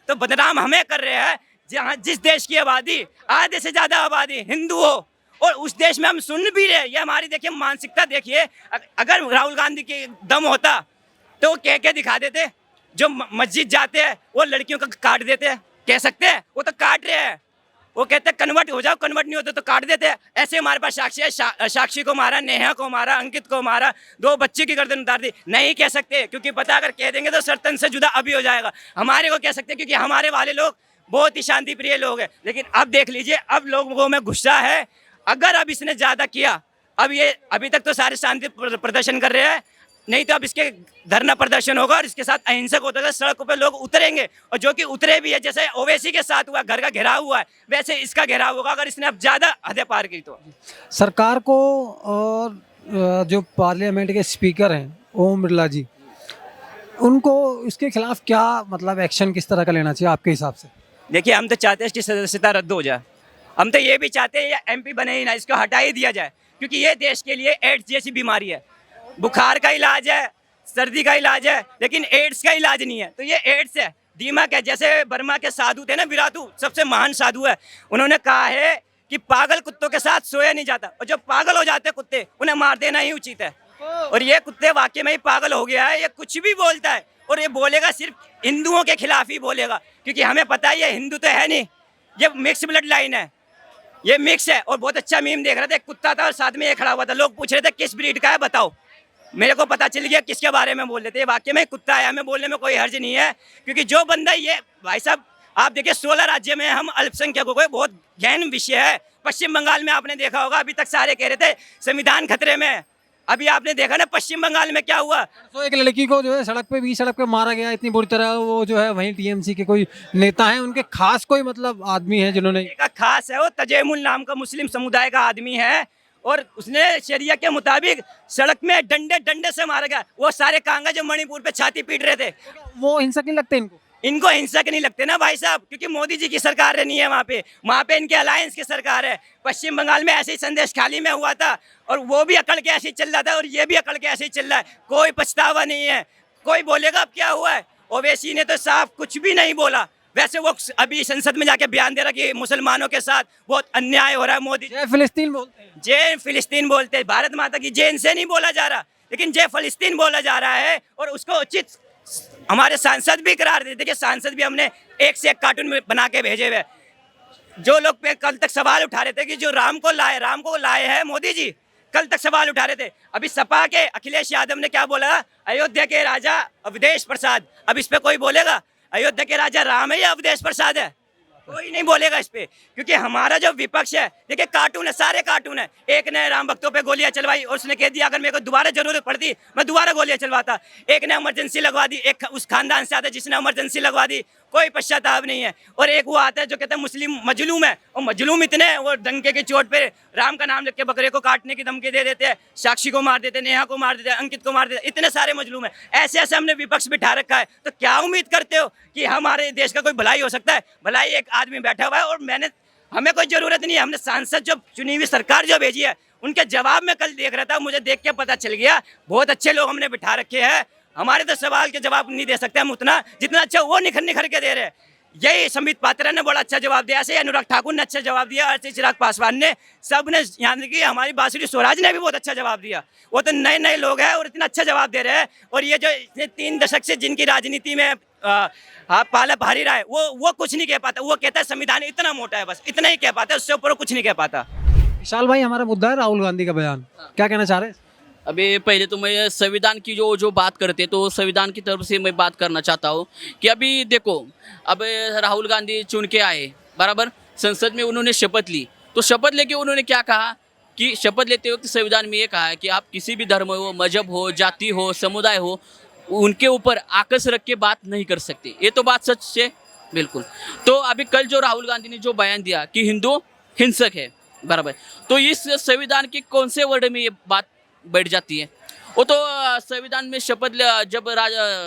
तो बदनाम हमें कर रहे हैं जहाँ जिस देश की आबादी आधे से ज्यादा आबादी हिंदू हो, और उस देश में हम सुन भी रहे। ये हमारी देखिए मानसिकता देखिए। अगर राहुल गांधी की दम होता तो वो कह के दिखा देते, जो मस्जिद जाते हैं वो लड़कियों को काट देते हैं, कह सकते हैं, वो तो काट रहे हैं। वो कहते हैं कन्वर्ट हो जाओ, कन्वर्ट नहीं होते तो काट देते हैं। ऐसे हमारे पास साक्षी है, साक्षी को मारा, नेहा को मारा, अंकित को मारा, 2 बच्चे की गर्दन उतार दी। नहीं कह सकते क्योंकि पता अगर कह देंगे तो सरतन से जुदा अभी हो जाएगा। हमारे को कह सकते क्योंकि हमारे वाले लोग बहुत ही शांति प्रिय लोग हैं। लेकिन अब देख लीजिए, अब लोगों में गुस्सा है। अगर अब इसने ज्यादा किया, अब ये अभी तक तो सारे शांति प्रदर्शन कर रहे हैं, नहीं तो अब इसके धरना प्रदर्शन होगा और इसके साथ अहिंसक होता है, सड़कों पे लोग उतरेंगे। और जो कि उतरे भी है, जैसे ओवैसी के साथ हुआ, घर का घेराव हुआ है, वैसे इसका घेराव होगा अगर इसने अब ज्यादा हदें पार की तो। सरकार को और जो पार्लियामेंट के स्पीकर हैं ओम बिरला जी, उनको इसके खिलाफ क्या मतलब एक्शन किस तरह का लेना चाहिए आपके हिसाब से? देखिए, हम तो चाहते हैं इसकी सदस्यता रद्द हो जाए। हम तो ये भी चाहते हैं ये एमपी बने ही ना, इसको हटा ही दिया जाए, क्योंकि ये देश के लिए एड्स जैसी बीमारी है। बुखार का इलाज है, सर्दी का इलाज है, लेकिन एड्स का इलाज नहीं है। तो ये एड्स है, दीमक है। जैसे बर्मा के साधु थे ना, विरातु सबसे महान साधु है, उन्होंने कहा है कि पागल कुत्तों के साथ सोया नहीं जाता, और जो पागल हो जाते कुत्ते उन्हें मार देना ही उचित है। और ये कुत्ते वाकई में ही पागल हो गया है। ये कुछ भी बोलता है, और ये बोलेगा सिर्फ हिंदुओं के खिलाफ ही बोलेगा, क्योंकि हमें पता है ये हिंदू तो है नहीं, ये मिक्स ब्लड लाइन है, ये मिक्स है। और बहुत अच्छा मीम देख रहे थे, एक कुत्ता था और साथ में ये खड़ा हुआ था, लोग पूछ रहे थे किस ब्रीड का है बताओ, मेरे को पता चल गया किसके बारे में बोल रहे थे। वाकई में कुत्ता है, हमें बोलने में कोई हर्ज नहीं है, क्योंकि जो बंदा ये भाई साहब, आप देखिए 16 राज्य में हम अल्पसंख्यकों को, बहुत गहन विषय है। पश्चिम बंगाल में आपने देखा होगा, अभी तक सारे कह रहे थे संविधान खतरे में। अभी आपने देखा ना पश्चिम बंगाल में क्या हुआ, तो एक लड़की को जो है सड़क पे मारा गया इतनी बुरी तरह। वो जो है वहीं टीएमसी के कोई नेता हैं, उनके खास कोई मतलब आदमी है जिन्होंने, खास है वो तजैमुल नाम का मुस्लिम समुदाय का आदमी है, और उसने शरिया के मुताबिक सड़क में डंडे से मारा गया। वो सारे कांगा जो मणिपुर पे छाती पीट रहे थे, वो हिंसक नहीं लगते इनको? इनको हिंसक नहीं लगते ना भाई साहब, क्योंकि मोदी जी की सरकार नहीं है वहाँ पे इनके अलायंस की सरकार है। पश्चिम बंगाल में ऐसे ही संदेश खाली में हुआ था, और वो भी अकड़ के ऐसे ही चल रहा था, और ये भी अकड़ के ऐसे ही चल रहा है। कोई पछतावा नहीं है। कोई बोलेगा अब क्या हुआ है, ओवैसी ने तो साफ कुछ भी नहीं बोला। वैसे वो अभी संसद में जाके बयान दे रहा कि मुसलमानों के साथ बहुत अन्याय हो रहा है। मोदी जय फिलिस्तीन बोलते हैं, जय फिलिस्तीन बोलते हैं, भारत माता की जय से नहीं बोला जा रहा, लेकिन जय फिलिस्तीन बोला जा रहा है। और उसको उचित हमारे सांसद भी करार देते कि सांसद भी हमने एक से एक कार्टून में बना के भेजे हुए। जो लोग पे कल तक सवाल उठा रहे थे कि जो राम को लाए हैं मोदी जी, कल तक सवाल उठा रहे थे। अभी सपा के अखिलेश यादव ने क्या बोला, अयोध्या के राजा अवधेश प्रसाद। अब इस पे कोई बोलेगा अयोध्या के राजा राम है या अवधेश प्रसाद है? कोई नहीं बोलेगा इस पे, क्योंकि हमारा जो विपक्ष है, देखिए कार्टून है, सारे कार्टून है। एक ने राम भक्तों पे गोलियां चलवाई और उसने कह दिया अगर मेरे को दोबारा जरूरत पड़ती मैं दोबारा गोलियां चलवाता। एक ने इमरजेंसी लगवा दी, एक उस खानदान से आता है जिसने इमरजेंसी लगवा दी, कोई पश्चाताप नहीं है। और एक वो आता है जो कहता है मुस्लिम मजलूम है, और मजलूम इतने हैं वो डंके की चोट पे राम का नाम लेके बकरे को काटने की धमकी दे देते हैं, साक्षी को मार देते, नेहा को मार देते, अंकित को मार देते, इतने सारे मजलूम है। ऐसे ऐसे हमने विपक्ष बिठा रखा है, तो क्या उम्मीद करते हो कि हमारे देश का कोई भलाई हो सकता है? भलाई एक आदमी बैठा हुआ है, और हमें कोई जरूरत नहीं है। हमने सांसद जो चुनी हुई सरकार जो भेजी है, उनके जवाब में कल देख रहा था, मुझे देख के पता चल गया बहुत अच्छे लोग हमने बिठा रखे हैं। हमारे तो सवाल के जवाब नहीं दे सकते हम उतना जितना अच्छा वो निखर के दे रहे हैं। यही संबित पात्रा ने बड़ा अच्छा जवाब दिया, ऐसे अनुराग ठाकुर ने अच्छा जवाब दिया, ऐसे चिराग पासवान ने, सब ने, यहाँ की हमारी बांसुरी स्वराज ने भी बहुत अच्छा जवाब दिया। वो तो नए लोग हैं और इतना अच्छा जवाब दे रहे हैं। और ये जो 3 दशक से जिनकी राजनीति में पाला भारी रहा है, वो कुछ नहीं कह पाता। वो कहता है संविधान इतना मोटा है, बस इतना ही कह पाता है, उससे ऊपर कुछ नहीं कह पाता। विशाल भाई, हमारा मुद्दा है राहुल गांधी का बयान, क्या कहना चाह रहे हैं? अभी पहले तो मैं संविधान की जो बात करते तो संविधान की तरफ से मैं बात करना चाहता हूँ कि अभी देखो, अब राहुल गांधी चुन के आए, बराबर, संसद में उन्होंने शपथ ली, तो शपथ लेके उन्होंने क्या कहा कि शपथ लेते वक्त संविधान में ये कहा है कि आप किसी भी धर्म हो, मजहब हो, जाति हो, समुदाय हो, उनके ऊपर आकस रख के बात नहीं कर सकते। ये तो बात सच है बिल्कुल। तो अभी कल जो राहुल गांधी ने जो बयान दिया कि हिंदू हिंसक है, बराबर, तो इस संविधान के कौन से वर्ड में ये बात बैठ जाती है? वो तो संविधान में शपथ जब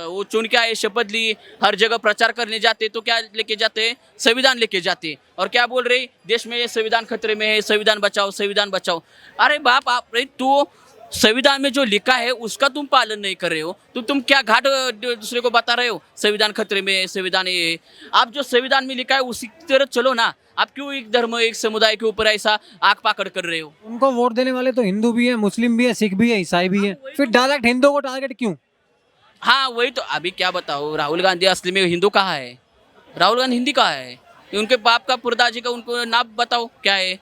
वो चुन के आए, शपथ ली, हर जगह प्रचार करने जाते तो क्या लेके जाते हैं? संविधान लेके जाते हैं। और क्या बोल रहे, देश में ये संविधान खतरे में है, संविधान बचाओ, संविधान बचाओ। अरे बाप, आप तू संविधान में जो लिखा है उसका तुम पालन नहीं कर रहे हो, तो तुम क्या घाट दूसरे को बता रहे हो? संविधान खतरे में है, संविधान ये है। आप जो संविधान में लिखा है उसी की तरह चलो ना। आप क्यों एक धर्म, एक समुदाय के ऊपर ऐसा आंख पाकड़ कर रहे हो? उनको वोट देने वाले तो हिंदू भी है, मुस्लिम भी है, सिख भी है, ईसाई भी है, फिर डायरेक्ट हिंदुओं को टारगेट क्यों? हाँ वही तो। अभी क्या बताओ, राहुल गांधी असली में हिंदू कहाँ है? राहुल गांधी हिंदी कहाँ है? उनके बाप का पुरदाजी का उनको नाम बताओ क्या है?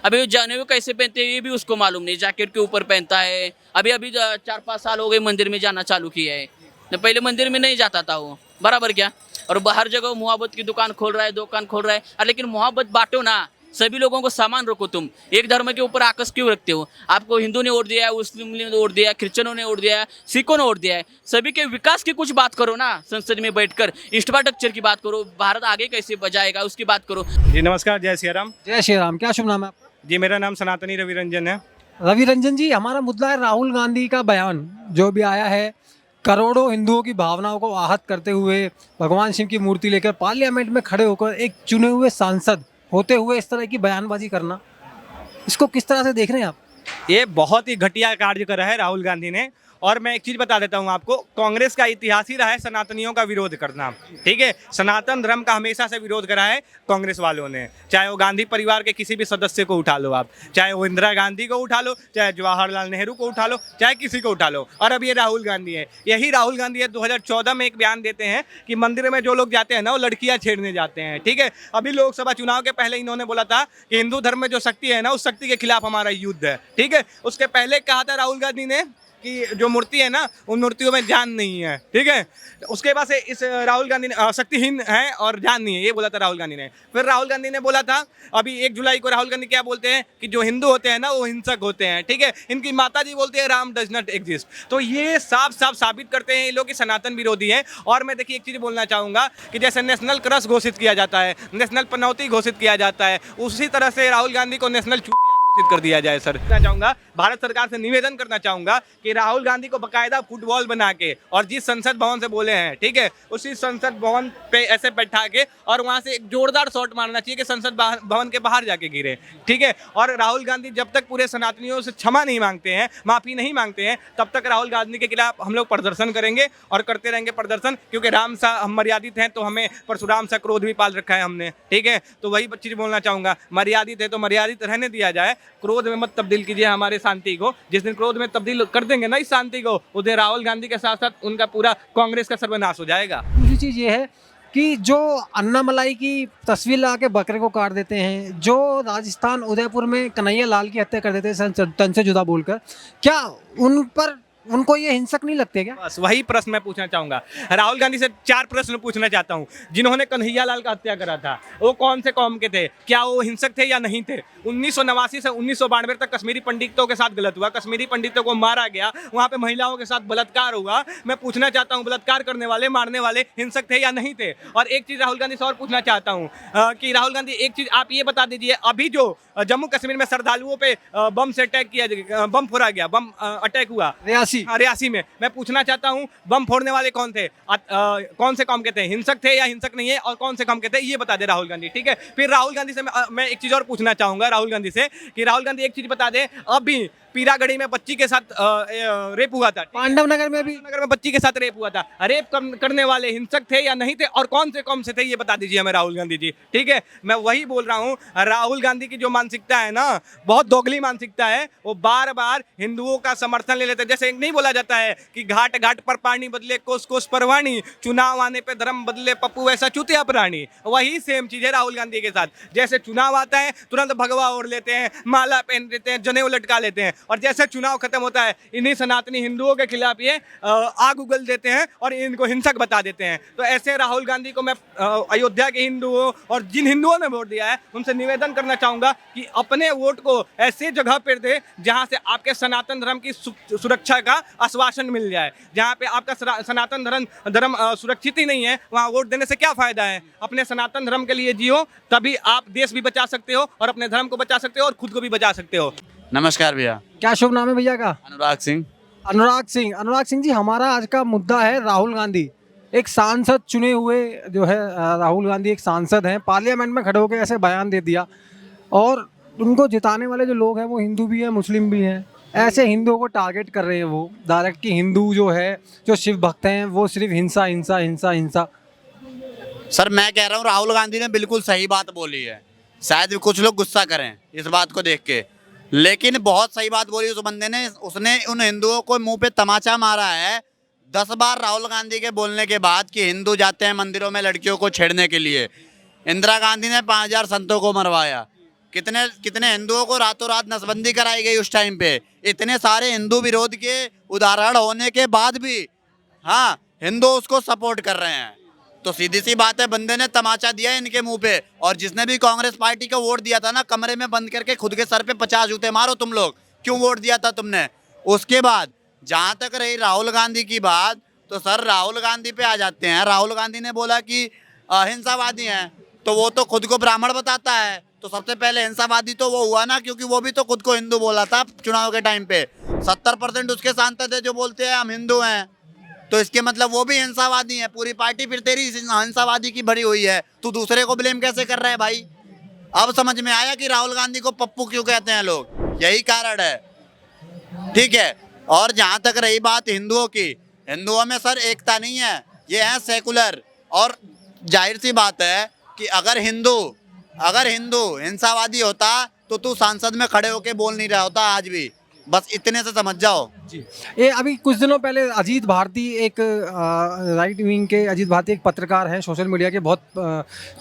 अभी वो जनेऊ कैसे पहनते हैं ये भी उसको मालूम नहीं, जैकेट के ऊपर पहनता है। अभी 4-5 साल हो गए मंदिर में जाना चालू किया है, पहले मंदिर में नहीं जाता था वो, बराबर क्या? और बाहर जगह मोहब्बत की दुकान खोल रहा है, दुकान खोल रहा है। लेकिन मोहब्बत बांटो ना, सभी लोगों को सामान रखो। तुम एक धर्म के ऊपर आकस क्यों रखते हो? आपको हिंदू ने वोट दिया है, मुस्लिम ने वोट दिया है, क्रिश्चियनों ने वोट दिया है, सिखों ने वोट दिया है, सभी के विकास की कुछ बात करो ना। संसद में बैठकर इंफ्रास्ट्रक्चर की बात करो, भारत आगे कैसे बजाएगा उसकी बात करो। जी नमस्कार, जय श्री राम। जय श्री राम। क्या शुभ नाम है आपका? जी मेरा नाम सनातनी रवि रंजन है। रवि रंजन जी, हमारा मुद्दा है राहुल गांधी का बयान जो भी आया है, करोड़ों हिंदुओं की भावनाओं को आहत करते हुए भगवान शिव की मूर्ति लेकर पार्लियामेंट में खड़े होकर एक चुने हुए सांसद होते हुए इस तरह की बयानबाजी करना, इसको किस तरह से देख रहे हैं आप? ये बहुत ही घटिया कार्य करा है राहुल गांधी ने। और मैं एक चीज़ बता देता हूँ आपको, कांग्रेस का इतिहास ही रहा है सनातनियों का विरोध करना, ठीक है। सनातन धर्म का हमेशा से विरोध करा है कांग्रेस वालों ने, चाहे वो गांधी परिवार के किसी भी सदस्य को उठा लो आप, चाहे वो इंदिरा गांधी को उठा लो, चाहे जवाहरलाल नेहरू को उठा लो, चाहे किसी को उठा लो। और अब ये राहुल गांधी है, यही राहुल गांधी है 2014 में एक बयान देते हैं कि मंदिर में जो लोग जाते हैं ना वो लड़कियां छेड़ने जाते हैं, ठीक है। अभी लोकसभा चुनाव के पहले इन्होंने बोला था कि हिंदू धर्म में जो शक्ति है ना उस शक्ति के खिलाफ हमारा युद्ध है, ठीक है। उसके पहले कहा था राहुल गांधी ने कि जो मूर्ति है ना उन मूर्तियों में जान नहीं है, ठीक है। उसके बाद से इस राहुल गांधी ने शक्तिहीन है और जान नहीं है, ये बोला था राहुल गांधी ने। फिर राहुल गांधी ने बोला था अभी 1 जुलाई को, राहुल गांधी क्या बोलते हैं कि जो हिंदू होते हैं ना वो हिंसक होते हैं, ठीक है। इनकी माता जी बोलते हैं राम डज नॉट एग्जिस्ट। तो ये साफ साफ साबित करते हैं ये लोग कि सनातन विरोधी हैं। और मैं देखिए एक चीज़ बोलना चाहूँगा कि जैसे नेशनल क्रश घोषित किया जाता है, नेशनल पनौती घोषित किया जाता है, उसी तरह से राहुल गांधी को नेशनल कर दिया जाए। सर मैं चाहूंगा, भारत सरकार से निवेदन करना चाहूंगा कि राहुल गांधी को बकायदा फुटबॉल बना के और जिस संसद भवन से बोले हैं, ठीक है, उसी संसद भवन पे ऐसे बैठा के और वहां से एक जोरदार शॉट मारना चाहिए कि संसद भवन के बाहर जाके गिरे, ठीक है। और राहुल गांधी जब तक पूरे सनातनियों से क्षमा नहीं मांगते हैं, माफी नहीं मांगते हैं, तब तक राहुल गांधी के खिलाफ हम लोग प्रदर्शन करेंगे और करते रहेंगे प्रदर्शन, क्योंकि राम सा हम मर्यादित हैं तो हमें परशुराम सा क्रोध भी पाल रखा है हमने, ठीक है। तो वही चीज बोलना चाहूंगा, मर्यादित है तो मर्यादित रहने दिया जाए, क्रोध में मत तब्दील कीजिए हमारे शांति को। जिस दिन क्रोध में तब्दील कर देंगे ना इस शांति को, उस दिन राहुल गांधी के साथ साथ उनका पूरा कांग्रेस का सर्वनाश हो जाएगा। दूसरी चीज़ ये है कि जो अन्नामलाई की तस्वीर लगा के बकरे को काट देते हैं, जो राजस्थान उदयपुर में कन्हैया लाल की हत्या कर देते हैं तन से जुदा बोलकर, क्या उन पर उनको ये हिंसक नहीं लगते क्या? बस वही प्रश्न मैं पूछना चाहूंगा राहुल गांधी से। 4 प्रश्न पूछना चाहता हूं। जिन्होंने कन्हैया लाल का हत्या करा था वो कौन से कौम के थे? क्या वो हिंसक थे या नहीं थे? 1989 से 1992 तक कश्मीरी पंडितों के साथ गलत हुआ, कश्मीरी पंडितों को मारा गया, वहां पे महिलाओं के साथ बलात्कार हुआ। मैं पूछना चाहता हूं बलात्कार करने वाले, मारने वाले हिंसक थे या नहीं थे? और एक चीज राहुल गांधी से और पूछना चाहता हूँ कि राहुल गांधी एक चीज आप ये बता दीजिए, अभी जो जम्मू कश्मीर में श्रद्धालुओं पे बम से अटैक किया, बम फोड़ा गया, बम अटैक हुआ रियासी में, मैं पूछना चाहता हूं बम फोड़ने वाले कौन थे? कौन से कौम के थे? हिंसक थे या हिंसक नहीं है? और कौन से कौम के थे ये बता दे राहुल गांधी, ठीक है। फिर राहुल गांधी से मैं एक चीज और पूछना चाहूंगा राहुल गांधी से कि राहुल गांधी एक चीज बता दे, अभी पीरागढ़ी में बच्ची के साथ रेप हुआ था, पांडव नगर में बच्ची के साथ रेप हुआ था, रेप करने वाले हिंसक थे या नहीं थे? और कौन से कौम से थे ये बता दीजिए हमें राहुल गांधी जी, ठीक है। मैं वही बोल रहा हूँ, राहुल गांधी की जो मानसिकता है ना बहुत दोगली मानसिकता है। वो बार बार हिंदुओं का समर्थन ले लेते हैं। जैसे नहीं बोला जाता है कि घाट घाट पर पानी बदले कोस कोस परवाणी, चुनाव आने पे धर्म बदले पप्पू वैसा चूतिया प्राणी। वही सेम चीज है राहुल गांधी के साथ। जैसे चुनाव आता है तुरंत भगवा ओढ़ लेते हैं, माला पहन लेते हैं, जनेऊ लटका लेते हैं। और जैसे चुनाव खत्म होता है इन्हीं सनातनी हिंदुओं के खिलाफ ये आग उगल देते हैं और इनको हिंसक बता देते हैं। तो ऐसे राहुल गांधी को मैं अयोध्या के हिंदुओं और जिन हिंदुओं ने वोट दिया है उनसे निवेदन करना चाहूँगा कि अपने वोट को ऐसी जगह पर दे जहाँ से आपके सनातन धर्म की सुरक्षा का आश्वासन मिल जाए। जहाँ पे आपका सनातन धर्म सुरक्षित ही नहीं है वहाँ वोट देने से क्या फायदा है। अपने सनातन धर्म के लिए जियो, तभी आप देश भी बचा सकते हो और अपने धर्म को बचा सकते हो और खुद को भी बचा सकते हो। नमस्कार भैया। क्या शुभ नाम है भैया का? अनुराग सिंह। अनुराग सिंह जी, हमारा आज का मुद्दा है राहुल गांधी। एक सांसद चुने हुए जो है राहुल गांधी एक सांसद हैं, पार्लियामेंट में खड़े होकर ऐसे बयान दे दिया और उनको जिताने वाले जो लोग हैं वो हिंदू भी हैं मुस्लिम भी हैं। ऐसे हिंदुओं को टारगेट कर रहे हैं वो डायरेक्ट कि हिंदू जो है जो शिव भक्त हैं वो सिर्फ हिंसा हिंसा हिंसा हिंसा। सर मैं कह रहा हूँ राहुल गांधी ने बिल्कुल सही बात बोली है। शायद कुछ लोग गुस्सा करें इस बात को देख के, लेकिन बहुत सही बात बोली उस बंदे ने। उसने उन हिंदुओं को मुंह पे तमाचा मारा है 10 बार राहुल गांधी के बोलने के बाद कि हिंदू जाते हैं मंदिरों में लड़कियों को छेड़ने के लिए। इंदिरा गांधी ने 5000 संतों को मरवाया। कितने हिंदुओं को रातों रात नसबंदी कराई गई उस टाइम पे। इतने सारे हिंदू विरोध के उदाहरण होने के बाद भी हाँ हिंदू उसको सपोर्ट कर रहे हैं। तो सीधी सी बात है, बंदे ने तमाचा दिया है इनके मुंह पे। और जिसने भी कांग्रेस पार्टी को वोट दिया था ना, कमरे में बंद करके खुद के सर पे 50 जूते मारो तुम लोग, क्यों वोट दिया था तुमने। उसके बाद जहां तक रही राहुल गांधी की बात, तो सर राहुल गांधी पे आ जाते हैं। राहुल गांधी ने बोला कि अहिंसावादी हैं, तो वो तो खुद को ब्राह्मण बताता है। तो सबसे पहले हिंसावादी तो वो हुआ ना, क्योंकि वो भी तो खुद को हिंदू बोला था चुनाव के टाइम पे। 70% उसके सांसद है जो बोलते हैं हम हिंदू हैं, तो इसके मतलब वो भी हिंसावादी है। पूरी पार्टी फिर तेरी हिंसावादी की भरी हुई है। तू दूसरे को ब्लेम कैसे कर रहा है भाई। अब समझ में आया कि राहुल गांधी को पप्पू क्यों कहते हैं लोग, यही कारण है। ठीक है। और जहां तक रही बात हिंदुओं की, हिंदुओं में सर एकता नहीं है, ये है सेकुलर। और जाहिर सी बात है कि अगर हिंदू हिंसावादी होता तो तू सांसद में खड़े होके बोल नहीं रहा होता आज भी। बस इतने से समझ जाओ जी। ये अभी कुछ दिनों पहले अजीत भारती एक राइट विंग के अजीत भारती एक पत्रकार हैं, सोशल मीडिया के बहुत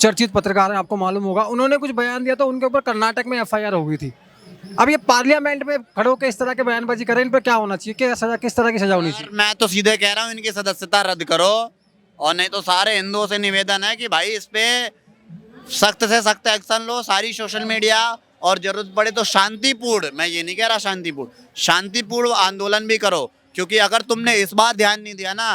चर्चित पत्रकार हैं, आपको मालूम होगा। उन्होंने कुछ बयान दिया तो उनके ऊपर कर्नाटक में FIR हो गई थी। अब ये पार्लियामेंट में खड़े होकर इस तरह के बयानबाजी करें, इन पर क्या होना चाहिए, क्या सजा, किस तरह की सजा होनी चाहिए? मैं तो सीधे कह रहा हूँ इनकी सदस्यता रद्द करो, और नहीं तो सारे हिंदुओं से निवेदन है कि भाई इस पे सख्त से सख्त एक्शन लो। सारी सोशल मीडिया, और जरूरत पड़े तो शांतिपूर्ण, मैं ये नहीं कह रहा शांतिपूर्ण आंदोलन भी करो। क्योंकि अगर तुमने इस बार ध्यान नहीं दिया ना,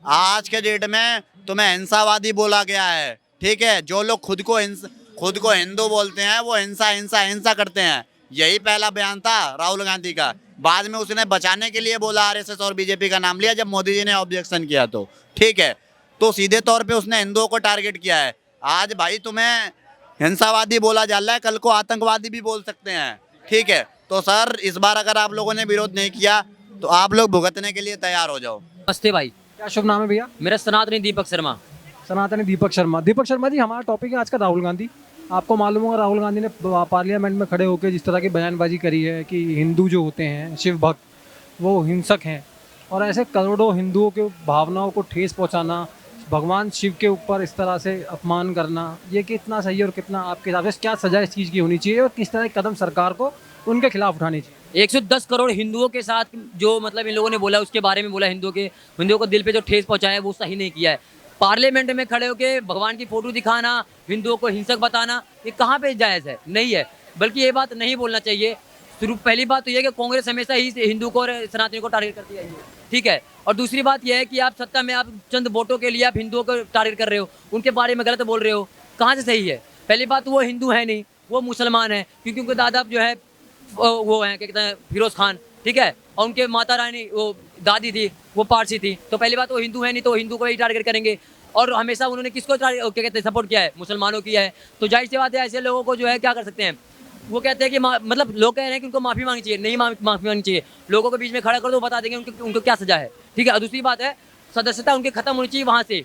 आज के डेट में तुम्हें हिंसावादी बोला गया है। ठीक है। जो लोग खुद को हिंदू बोलते हैं वो हिंसा करते हैं। यही पहला बयान था राहुल गांधी का। बाद में उसने बचाने के लिए बोला RSS और BJP का नाम लिया जब मोदी जी ने ऑब्जेक्शन किया तो। ठीक है। तो सीधे तौर पे उसने हिंदुओं को टारगेट किया है। आज भाई तुम्हें हिंसावादी बोला जा रहा है, कल को आतंकवादी भी बोल सकते हैं। ठीक है। तो सर इस बार अगर आप लोगों ने विरोध नहीं किया तो आप लोग भुगतने के लिए तैयार हो जाओ। नमस्ते भाई। क्या शुभ नाम है भैया? मेरा सनातनी दीपक शर्मा। दीपक शर्मा जी, हमारा टॉपिक है आज का राहुल गांधी। आपको मालूम होगा राहुल गांधी ने पार्लियामेंट में खड़े होकर जिस तरह की बयानबाजी करी है कि हिंदू जो होते हैं शिव भक्त वो हिंसक हैं, और ऐसे करोड़ों हिंदुओं के भावनाओं को ठेस पहुंचाना, भगवान शिव के ऊपर इस तरह से अपमान करना, ये कितना सही है और कितना आपके हिसाब से क्या सजा इस चीज़ की होनी चाहिए और किस तरह के कदम सरकार को उनके खिलाफ उठानी चाहिए? 110 करोड़ हिंदुओं के साथ जो मतलब इन लोगों ने बोला, उसके बारे में बोला, हिंदुओं को दिल पे जो ठेस पहुंचाया है वो सही नहीं किया है। पार्लियामेंट में खड़े होकर भगवान की फोटो दिखाना, हिंदुओं को हिंसक बताना, ये कहाँ पे जायज़ है? नहीं है। बल्कि ये बात नहीं बोलना चाहिए। पहली बात तो ये है कि कांग्रेस हमेशा ही हिंदू को और सनातनी को टारगेट करती है। ठीक है। और दूसरी बात यह है कि आप सत्ता में आप चंद वोटों के लिए आप हिंदुओं को टारगेट कर रहे हो, उनके बारे में गलत बोल रहे हो, कहाँ से सही है? पहली बात वो हिंदू है नहीं, वो मुसलमान है, क्योंकि उनके दादा जो है वो हैं क्या कहते हैं फिरोज खान। ठीक है। और उनके माता रानी वो दादी थी वो पारसी थी। तो पहली बात वो हिंदू है नहीं, तो हिंदू को ही टारगेट करेंगे। और हमेशा उन्होंने किसको क्या कहते हैं सपोर्ट किया है? मुसलमानों की है। तो जाहिर सी बात है ऐसे लोगों को जो है क्या कर सकते हैं, वो कहते हैं कि मतलब लोग कह रहे हैं कि उनको माफ़ी मांगनी चाहिए। नहीं माफ़ी मांगनी चाहिए। लोगों के बीच में खड़ा कर दो, बता देंगे उनको क्या सजा है। ठीक है। और दूसरी बात है सदस्यता उनकी खत्म होनी चाहिए। वहाँ से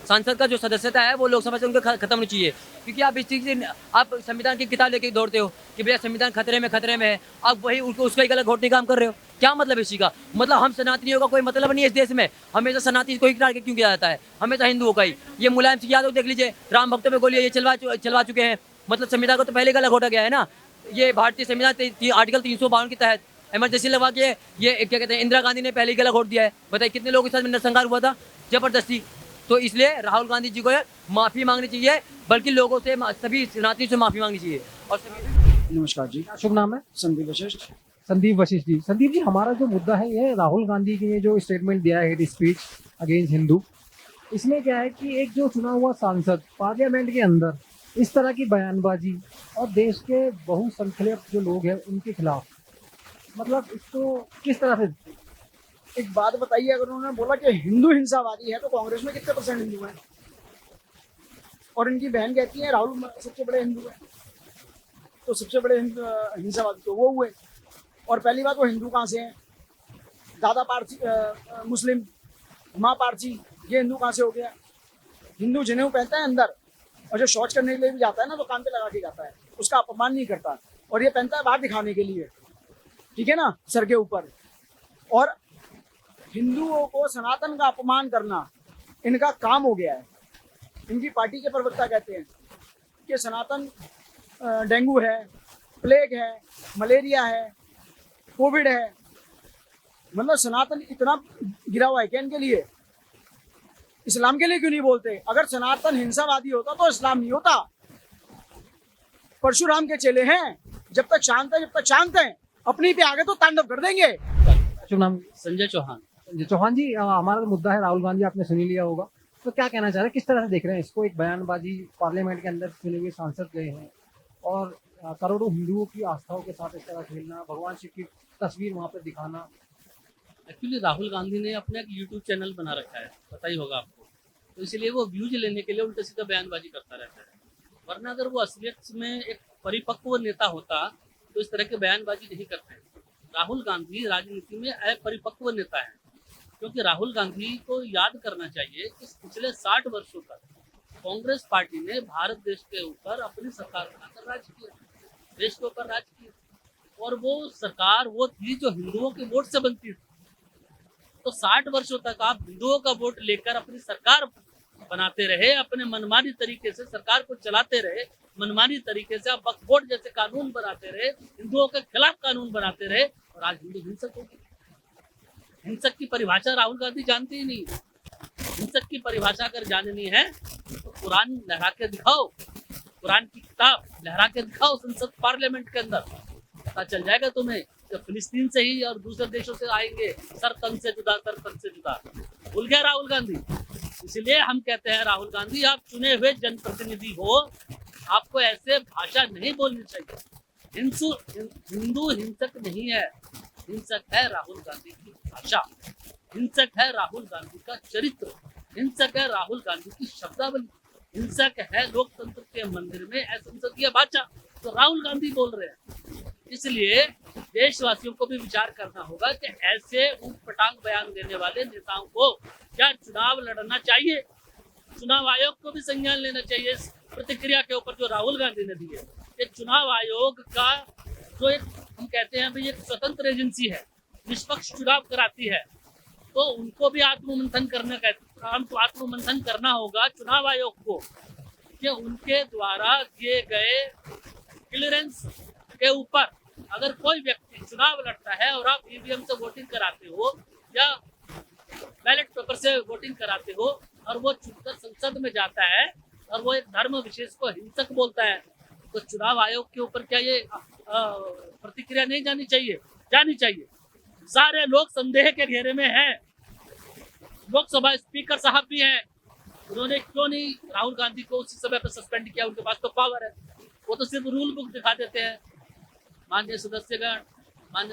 सांसद का जो सदस्यता है वो लोकसभा से उनके खत्म होनी चाहिए। क्योंकि आप इस चीज़ से आप संविधान की किताब लेके दौड़ते हो कि भैया संविधान खतरे में है, आप वही उसका ही गलत घोटने काम कर रहे हो। क्या मतलब इसी का? मतलब हम सनातनियों का कोई मतलब नहीं है इस देश में। हमेशा सनातनी को ही टारगेट क्यों किया जाता है? हमेशा हिंदुओं का ही। ये मुलायम सिंह यादव देख लीजिए, राम भक्तों में गोली ये चलवा चुके हैं। मतलब संविधान को तो पहले गलत घोटा गया है ना। ये भारतीय संविधान आर्टिकल 352 के तहत इमरजेंसी लगवा के ये क्या कहते हैं इंदिरा गांधी ने पहले ही गला घोट दिया है। बताइए कितने लोगों के साथ में नरसंहार हुआ था जबरदस्ती। तो इसलिए राहुल गांधी जी को माफ़ी मांगनी चाहिए, बल्कि लोगों से सभी सनातनियों से माफ़ी मांगनी चाहिए। और सभी नमस्कार जी, क्या शुभ नाम है? संदीप वशिष्ठ। संदीप वशिष्ठ जी। संदीप जी, हमारा जो मुद्दा है ये राहुल गांधी की ये जो स्टेटमेंट दिया है, हेट स्पीच अगेंस्ट हिंदू, इसमें क्या है कि एक जो चुना हुआ सांसद पार्लियामेंट के अंदर इस तरह की बयानबाजी और देश के बहुसंख्यक जो लोग हैं उनके खिलाफ, मतलब इसको किस तरह से? एक बात बताइए, अगर उन्होंने बोला कि हिंदू हिंसावादी है तो कांग्रेस में कितने % हिंदू हैं? और इनकी बहन कहती है राहुल सबसे बड़े हिंदू हैं, तो सबसे बड़े हिंसावादी तो वो हुए। और पहली बात, वो हिंदू कहाँ से हैं? दादा पारसी मुस्लिम, माँ पारसी, ये हिंदू कहाँ से हो गया? हिंदू जनेऊ पहनता है अंदर, और जो शौच करने के लिए भी जाता है ना तो कान पे लगा के जाता है, उसका अपमान नहीं करता, और ये पहनता है बाहर दिखाने के लिए, ठीक है ना, सर के ऊपर। और हिंदुओं को सनातन का अपमान करना इनका काम हो गया है। इनकी पार्टी के प्रवक्ता कहते हैं कि सनातन डेंगू है, प्लेग है, मलेरिया है, कोविड है। मतलब सनातन इतना गिरा हुआ है क्या इनके लिए? इस्लाम के लिए क्यों नहीं बोलते? अगर सनातन हिंसावादी होता तो इस्लाम नहीं होता। परशुराम के चेले हैं, जब तक शांत है, जब तक शांत है, अपनी पे आगे तो तांडव कर देंगे। शुभ नाम? संजय चौहान। चौहान जी, हमारा मुद्दा है राहुल गांधी, आपने सुनी लिया होगा, तो क्या कहना चाह रहे हैं, किस तरह से देख रहे हैं इसको? एक बयानबाजी पार्लियामेंट के अंदर चुने हुए सांसद गए हैं और करोड़ों हिंदुओं की आस्थाओं के साथ इस तरह खेलना, भगवान शिव की तस्वीर वहाँ पर दिखाना। एक्चुअली राहुल गांधी ने अपना एक यूट्यूब चैनल बना रखा है, पता ही होगा आपको, तो इसलिए वो व्यूज लेने के लिए उल्टा सीधा बयानबाजी करता रहता है। वरना अगर वो असलियत में एक परिपक्व नेता होता तो इस तरह के बयानबाजी नहीं करते। राहुल गांधी राजनीति में अपरिपक्व नेता है, क्योंकि राहुल गांधी को याद करना चाहिए कि पिछले 60 वर्षों तक कांग्रेस पार्टी ने भारत देश के ऊपर अपनी सरकार बनाकर राज किया, देश के ऊपर राज किया, और वो सरकार वो थी जो हिंदुओं के वोट से बनती थी। तो 60 वर्षों तक आप हिंदुओं का वोट लेकर अपनी सरकार बनाते रहे, अपने मनमानी तरीके से सरकार को चलाते रहे, मनमानी तरीके से आप वक्फ बोर्ड जैसे कानून बनाते रहे, हिंदुओं के खिलाफ कानून बनाते रहे, और आज हिंदू हिंसक हो गए। हिंसक की परिभाषा राहुल गांधी जानते ही नहीं। हिंसक की परिभाषा अगर जाननी है तो कुरान लहरा के दिखाओ, कुरान की किताब लहरा के दिखाओ संसद पार्लियामेंट के अंदर, पता चल जाएगा तुम्हें। जब फिलिस्तीन से ही और दूसरे देशों से आएंगे, सर तन से जुदा, सर तन से जुदा। भूल गया राहुल गांधी। इसलिए हम कहते हैं राहुल गांधी, आप चुने हुए जनप्रतिनिधि हो, आपको ऐसे भाषा नहीं बोलनी चाहिए। हिंदू हिंसक नहीं है, हिंसक है राहुल गांधी की भाषा, हिंसक है राहुल गांधी का चरित्र, हिंसक है राहुल गांधी की शब्दावली, हिंसक है लोकतंत्र के मंदिर में असंसदीय भाषा तो राहुल गांधी बोल रहे हैं। इसलिए देशवासियों को भी विचार करना होगा कि ऐसे ऊटपटांग बयान देने वाले नेताओं को क्या चुनाव लड़ना चाहिए। चुनाव आयोग को भी संज्ञान लेना चाहिए इस प्रतिक्रिया के ऊपर जो राहुल गांधी ने दी है। ये चुनाव आयोग का जो एक हम कहते हैं भाई एक स्वतंत्र एजेंसी है, निष्पक्ष चुनाव कराती है, तो उनको भी आत्ममंथन करना होगा चुनाव आयोग को कि उनके द्वारा दिए गए क्लियरेंस के ऊपर अगर कोई व्यक्ति चुनाव लड़ता है और आप ईवीएम से वोटिंग कराते हो या बैलेट पेपर से वोटिंग कराते हो और वो चुनकर संसद में जाता है और वो एक धर्म विशेष को हिंसक बोलता है, तो चुनाव आयोग के ऊपर क्या ये प्रतिक्रिया नहीं जानी चाहिए? जानी चाहिए। सारे लोग संदेह के घेरे में हैं। लोकसभा स्पीकर साहब भी हैं, उन्होंने क्यों नहीं राहुल गांधी को उसी समय पर सस्पेंड किया? उनके पास तो पावर है, वो तो सिर्फ रूल बुक दिखा देते हैं। माननीय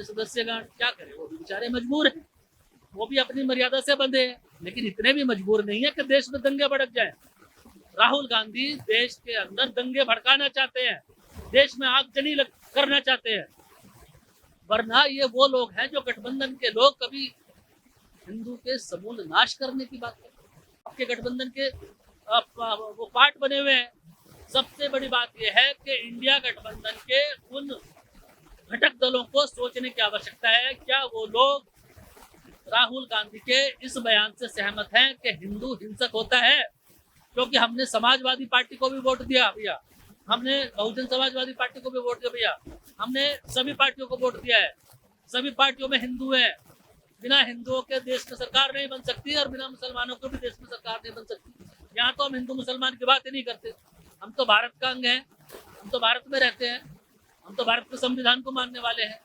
सदस्यगण क्या करें, वो भी बेचारे मजबूर हैं, वो भी अपनी मर्यादा से बंधे हैं, लेकिन इतने भी मजबूर नहीं है कि देश में दंगे भड़क जाए। राहुल गांधी देश के अंदर दंगे भड़काना चाहते हैं, देश में आगजनी करना चाहते हैं, वरना ये वो लोग हैं जो गठबंधन के लोग कभी हिंदू के समूल नाश करने की बात करते हैं। आपके गठबंधन के वो पार्ट बने हुए हैं। सबसे बड़ी बात यह है कि इंडिया गठबंधन के उन घटक दलों को सोचने की आवश्यकता है, क्या वो लोग राहुल गांधी के इस बयान से सहमत हैं कि हिंदू हिंसक होता है? क्योंकि हमने समाजवादी पार्टी को भी वोट दिया भैया, हमने बहुजन समाजवादी पार्टी को भी वोट दिया भैया, हमने सभी पार्टियों को वोट दिया है। सभी पार्टियों में हिंदू हैं। बिना हिंदुओं के देश में सरकार नहीं बन सकती और बिना मुसलमानों के भी देश में सरकार नहीं बन सकती। यहाँ तो हम हिंदू मुसलमान की बात ही नहीं करते। हम तो भारत का अंग हैं, हम तो भारत में रहते हैं, हम तो भारत के संविधान को मानने वाले हैं।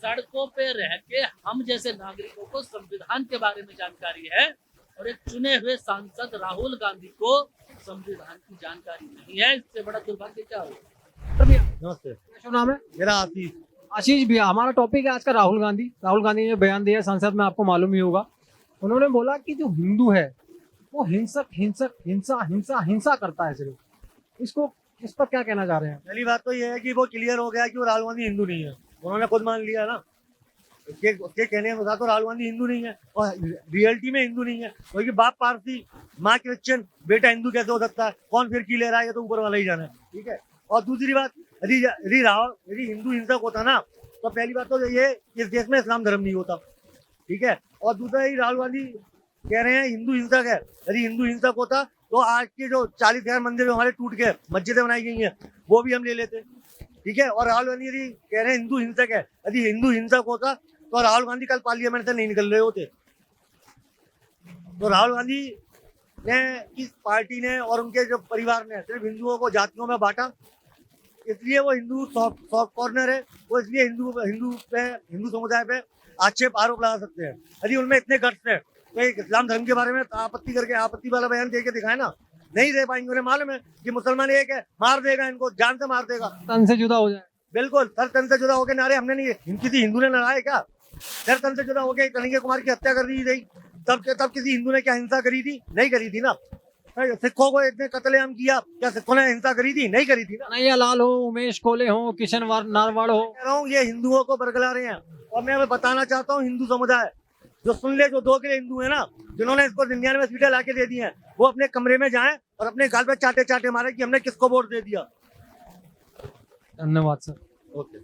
सड़कों पे रह के हम जैसे नागरिकों को संविधान के बारे में जानकारी है और एक चुने हुए सांसद राहुल गांधी को संविधान की जानकारी नहीं है। इससे बड़ा दुर्भाग्य क्या होगा। नमस्ते, क्या नाम है? मेरा आशीष। आशीष भैया, हमारा टॉपिक है आज का राहुल गांधी। राहुल गांधी ने बयान दिया संसद में, आपको मालूम ही होगा। उन्होंने बोला कि जो हिंदू है वो हिंसा हिंसा करता है सिर्फ। इसको इस पर क्या कहना चाह रहे हैं? पहली बात तो ये है कि वो क्लियर हो गया कि वो राहुल गांधी हिंदू नहीं है। उन्होंने खुद मान लिया ना, उसके कहने के अनुसार तो राहुल गांधी हिंदू नहीं है और रियलिटी में हिंदू नहीं है, क्योंकि बाप पारसी, माँ क्रिश्चियन, बेटा हिंदू कैसे हो सकता है? कौन फिर की ले रहा है? ये तो ऊपर वाला ही जाना है। ठीक है। और दूसरी बात, यदि हिंदू हिंसक होता ना तो पहली बात तो ये इस देश में इस्लाम धर्म नहीं होता। ठीक है। और दूसरा, ये राहुल गांधी कह रहे हैं हिंदू हिंसक है। यदि हिंदू हिंसक होता तो आज के जो 40,000 मंदिर हमारे टूट गए, मस्जिदें बनाई गई हैं, वो भी हम ले लेते। ठीक है। और राहुल गांधी यदि कह रहे हैं हिंदू हिंसक है, यदि हिंदू हिंसक होता तो राहुल गांधी कल पार्लियामेंट से नहीं निकल रहे होते। तो राहुल गांधी ने, इस पार्टी ने और उनके जो परिवार ने सिर्फ हिंदुओं को जातियों में बांटा, इसलिए वो हिंदू सॉफ्ट कॉर्नर है। वो इसलिए हिंदू समुदाय पे आक्षेप आरोप लगा सकते हैं। यदि उनमें इतने गट्स हैं तो एक इस्लाम धर्म के बारे में आपत्ति वाला बयान दे के दिखाए ना। नहीं दे पाएंगे। उन्हें मालूम है कि मुसलमान एक है, मार देगा इनको, जान से मार देगा, तन से जुदा हो जाए। बिल्कुल। सर तन से जुदा होकर नारे हमने नहीं, किसी हिंदू ने लड़ाए क्या? सर तन से जुदा होकर कन्हैया कुमार की हत्या कर दी गई, तब किसी हिंदू ने क्या हिंसा करी थी? नहीं करी थी ना। सिखों को इतने कत्लेआम किया, क्या सिखों ने हिंसा करी थी? नहीं करी थी ना। कन्हैया लाल हो, उमेश कोले हो, किशन नारवाड़ हो, कह रहा हूँ ये हिंदुओं को बरगला रहे हैं। और मैं बताना चाहता हूँ, हिंदू समुदाय जो सुन ले, जो 2 किलो हिंदू है ना, जिन्होंने इसको 99 सीटें लाके दे दी हैं, वो अपने कमरे में जाएं और अपने गाल पे चाटे मारे कि हमने किसको वोट दे दिया। धन्यवाद सर। ओके।